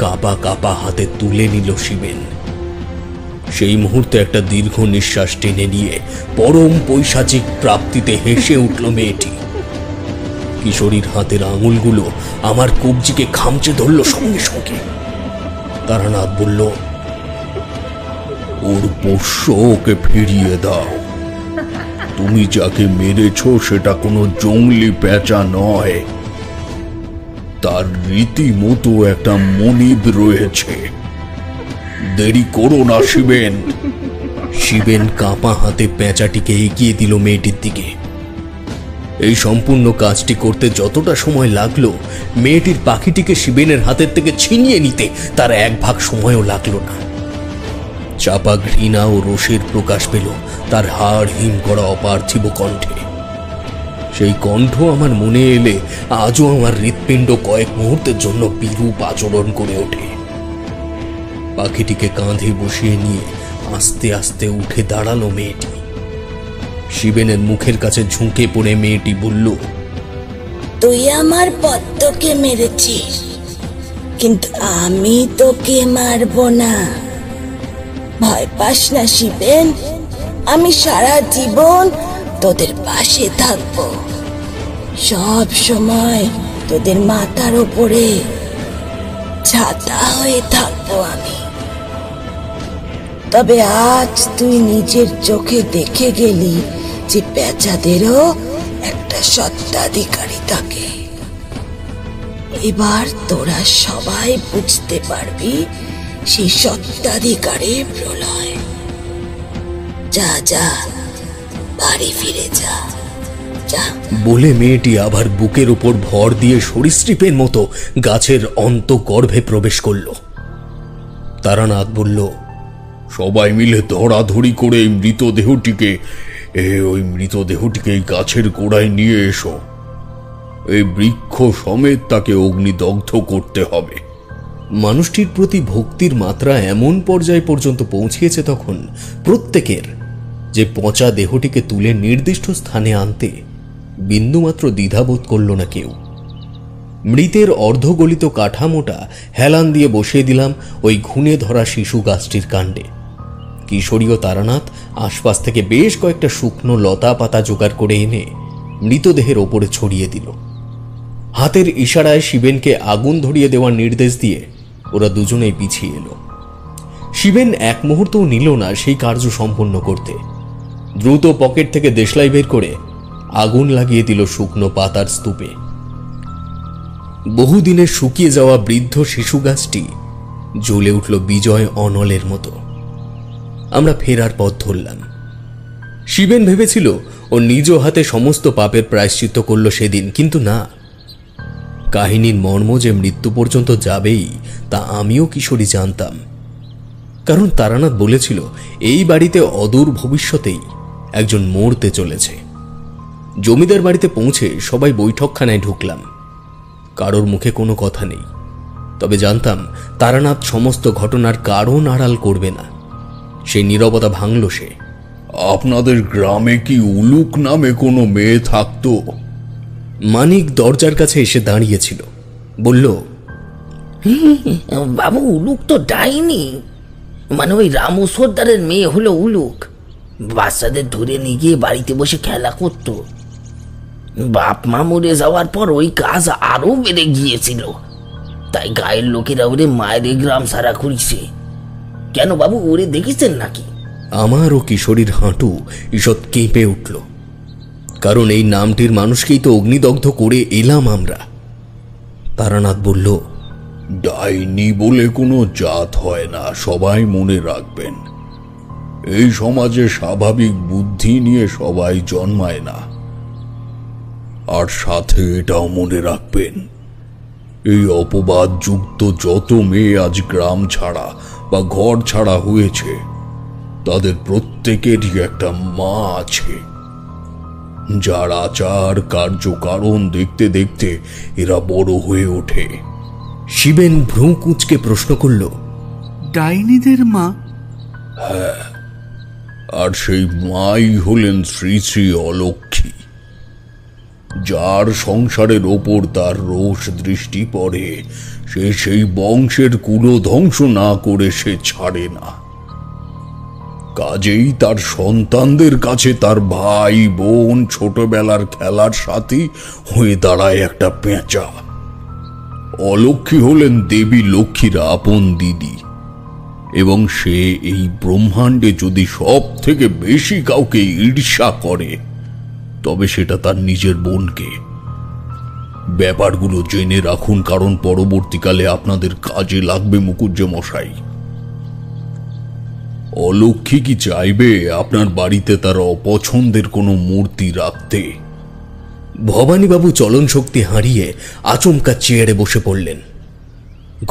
A: কাপা কাপা হাতে তুলে নিল শিবেন। সেই মুহূর্তে একটা দীর্ঘ নিঃশ্বাস টেনে নিয়ে পরম পৈশাচিক প্রাপ্তিতে হেসে উঠল মেয়েটি। কিশোরীর হাতের আঙুলগুলো আমার কবজিকে খামচে ধরল সঙ্গে সঙ্গে। তারানাথ বলল,
C: ওর পোষ্য ওকে ফিরিয়ে দাও। তুমি যাকে মেরেছ সেটা কোনো জঙ্গলি পেঁচা নয়, তার রীতিমতো একটা মনিব রয়েছে। দেরি করো না শিবেন।
A: শিবেন কাঁপা হাতে পেঁচাটিকে এগিয়ে দিল মেয়েটির দিকে। এই সম্পূর্ণ কাজটি করতে যতটা সময় লাগলো, মেয়েটির পাখিটিকে শিবেনের হাতের থেকে ছিনিয়ে নিতে তার 1 ভাগ সময়ও লাগলো না। চাপা ঘৃণা ও রোষের প্রকাশ পেল তার হাড় হিম করা অপার্থিব কণ্ঠে। সেই কণ্ঠ আমার মনে এলে আজও আমার হৃৎপিণ্ড কয়েক মুহূর্তের জন্য বিরূপ আচরণ করে ওঠে। পাখিটিকে কাঁধে বসিয়ে নিয়ে আস্তে আস্তে উঠে দাঁড়ালো মেয়েটি। শিবেনের মুখের কাছে ঝুঁকে পড়ে মেয়েটি বলল,
G: তুই আমার পদ্মকে মেরেছিস, কিন্তু আমি তোকে মারব না। ভয় পাস না শিবেন, আমি সারা জীবন তোদের পাশে থাকব। সব সময় তোদের মাথার উপরে ছাতা হয়ে থাকবো আমি। তবে আজ তুই নিজের চোখে দেখে গেলি যে পেঁচাদেরও একটা সত্ত্বাধিকারী থাকে। এবার তোরা সবাই বুঝতে পারবি সেই সত্ত্বাধিকারীর প্রলয়। যা যা, বাড়ি ফিরে যা।
A: বলে মেয়েটি আবার বুকের উপর ভর দিয়ে সরীসৃপের মতো গাছের অন্তঃগর্ভে প্রবেশ করল। তারানাথ বলল,
C: সবাই মিলে ধরাধরি করে এই মৃতদেহটিকে এই গাছের গোড়ায় নিয়ে এসো। এই বৃক্ষ সমেত তাকে অগ্নিদগ্ধ করতে হবে।
A: মানুষটির প্রতি ভক্তির মাত্রা এমন পর্যায় পর্যন্ত পৌঁছিয়েছে তখন প্রত্যেকের, যে পচা দেহটিকে তুলে নির্দিষ্ট স্থানে আনতে বিন্দুমাত্র দ্বিধাবোধ করল না কেউ। মৃতের অর্ধগলিত কাঠামোটা হেলান দিয়ে বসিয়ে দিলাম ওই ঘুণে ধরা শিশু গাছটির কাণ্ডে। কিশোরী ও তারানাথ আশপাশ থেকে বেশ কয়েকটা শুকনো লতা পাতা জোগাড় করে এনে মৃতদেহের ওপরে ছড়িয়ে দিল। হাতের ইশারায় শিবেনকে আগুন ধরিয়ে দেওয়ার নির্দেশ দিয়ে ওরা দুজনেই পিছিয়ে এলো। শিবেন এক মুহূর্তও নিল না সেই কার্য সম্পন্ন করতে। দ্রুত পকেট থেকে দেশলাই বের করে আগুন লাগিয়ে দিল শুকনো পাতার স্তূপে। বহুদিনের শুকিয়ে যাওয়া বৃদ্ধ শিশু গাছটি জ্বলে উঠল বিজয় অনলের মতো। আমরা ফেরার পথ ধরলাম। শিবেন ভেবেছিল ও নিজ হাতে সমস্ত পাপের প্রায়শ্চিত্ত করল সেদিন, কিন্তু না। কাহিনীর মর্ম যে মৃত্যু পর্যন্ত যাবেই তা আমিও কিশোরী জানতাম। কারণ তারানাথ বলেছিল এই বাড়িতে অদূর ভবিষ্যতেই একজন মরতে চলেছে। জমিদার বাড়িতে পৌঁছে সবাই বৈঠকখানায় ঢুকলাম। কারোর মুখে কোনো কথা নেই, তবে জানতাম তারানাথ সমস্ত ঘটনার কারণ আড়াল করবে না। সেই নীরবতা ভাঙল সে।
C: আপনাদের গ্রামে কি উলুক নামে কোনো মেয়ে থাকতো?
A: মানিক দরজার কাছে এসে দাঁড়িয়েছিল, বলল,
D: বাবু উলুক তো ডাইনি, মানে ওই রামু সর্দারের মেয়ে হলো উলুক। বাচ্চাদের ধরে নিয়ে গিয়ে বাড়িতে বসে খেলা করত। বাপ মা মরে যাওয়ার পর ওই কাজ আরো বেড়ে গিয়েছিল, তাই গায়ের লোকেরা ওরে মায়ের গ্রাম সারা করেছে। কেন বাবু, ওরে দেখেছেন নাকি?
A: আমার ও কিশোরীর হাঁটু ঈষৎ কেঁপে উঠল, কারণ এই নামটির মানুষকেই তো অগ্নিদগ্ধ করে এলাম আমরা। তারানাথ বলল,
C: ডাইনি বলে কোনো জাত হয় না, সবাই মনে রাখবেন। এই সমাজে স্বাভাবিক বুদ্ধি নিয়ে সবাই জন্মায় না। আর সাথে এটাও মনে রাখবেন, এই অপবাদ যুক্ত যত মেয়ে আজ গ্রাম ছাড়া বা ঘর ছাড়া হয়েছে, তাদের প্রত্যেকেরই একটা মা আছে, যার আচার কার্যকারণ দেখতে দেখতে এরা বড় হয়ে ওঠে।
A: শিবেন ভ্রু কুঁচকে প্রশ্ন করল,
F: ডাইনিদের মা?
C: আর সেই মাই হলেন শ্রী শ্রী অলক্ষ্মী, যার সংসারের ওপর তার রোষ দৃষ্টি পড়ে সে সেই বংশের কুলধ্বংস না করে সে ছাড়ে না। কাজেই তার সন্তানদের কাছে তার ভাই বোন ছোটবেলার খেলার সাথী হয়ে দাঁড়ায় একটা পেঁচা। অলক্ষ্মী হলেন দেবী লক্ষ্মীর আপন দিদি, এবং সে এই ব্রহ্মাণ্ডে যদি সব থেকে বেশি কাউকে ঈর্ষা করে তবে সেটা তার নিজের বোনকে। ব্যাপারগুলো জেনে রাখুন, কারণ পরবর্তীকালে আপনাদের কাজে লাগবে মুকুজ্জে মশাই। অলক্ষ্মী কি চাইবে আপনার বাড়িতে তার অপছন্দের কোনো মূর্তি রাখতে?
A: ভবানীবাবু চলন শক্তি হারিয়ে আচমকা চেয়ারে বসে পড়লেন।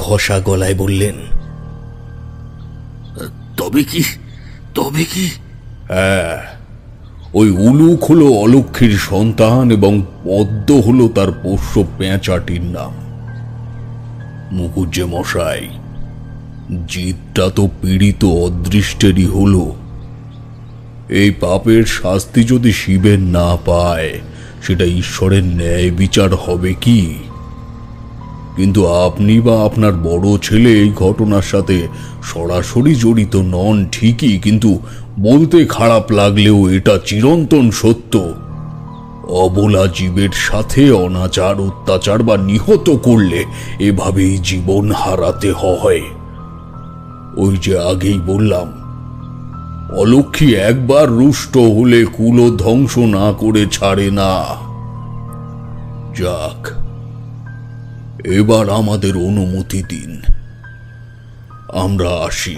A: ঘষা গলায় বললেন,
E: তবে কি? তবে কি?
C: হ্যাঁ, ওই উলুক হলো অলক্ষ্মীর সন্তান এবং পদ্ম হলো তার পোষ্য পেঁচাটির নাম। মুকুজ্জে মশাই, জিতটা তো পীড়িত অদৃষ্টেরই হলো। এই পাপের শাস্তি যদি শিবের না পায় সেটা ঈশ্বরের ন্যায় বিচার হবে কি? কিন্তু আপনি বা আপনার বড় ছেলে এই ঘটনার সাথে সরাসরি জড়িত নন ঠিকই, কিন্তু বলতে খারাপ লাগলেও এটা চিরন্তন সত্য। অবলা জীবের সাথে অনাচার অত্যাচার বা নিহত করলে এভাবেই জীবন হারাতে হয়। ওই যে আগেই বললাম, অলক্ষ্মী একবার রুষ্ট হলে কুল ধ্বংস না করে ছাড়ে না। যাক, এবার আমাদের অনুমতি দিন, আমরা আসি।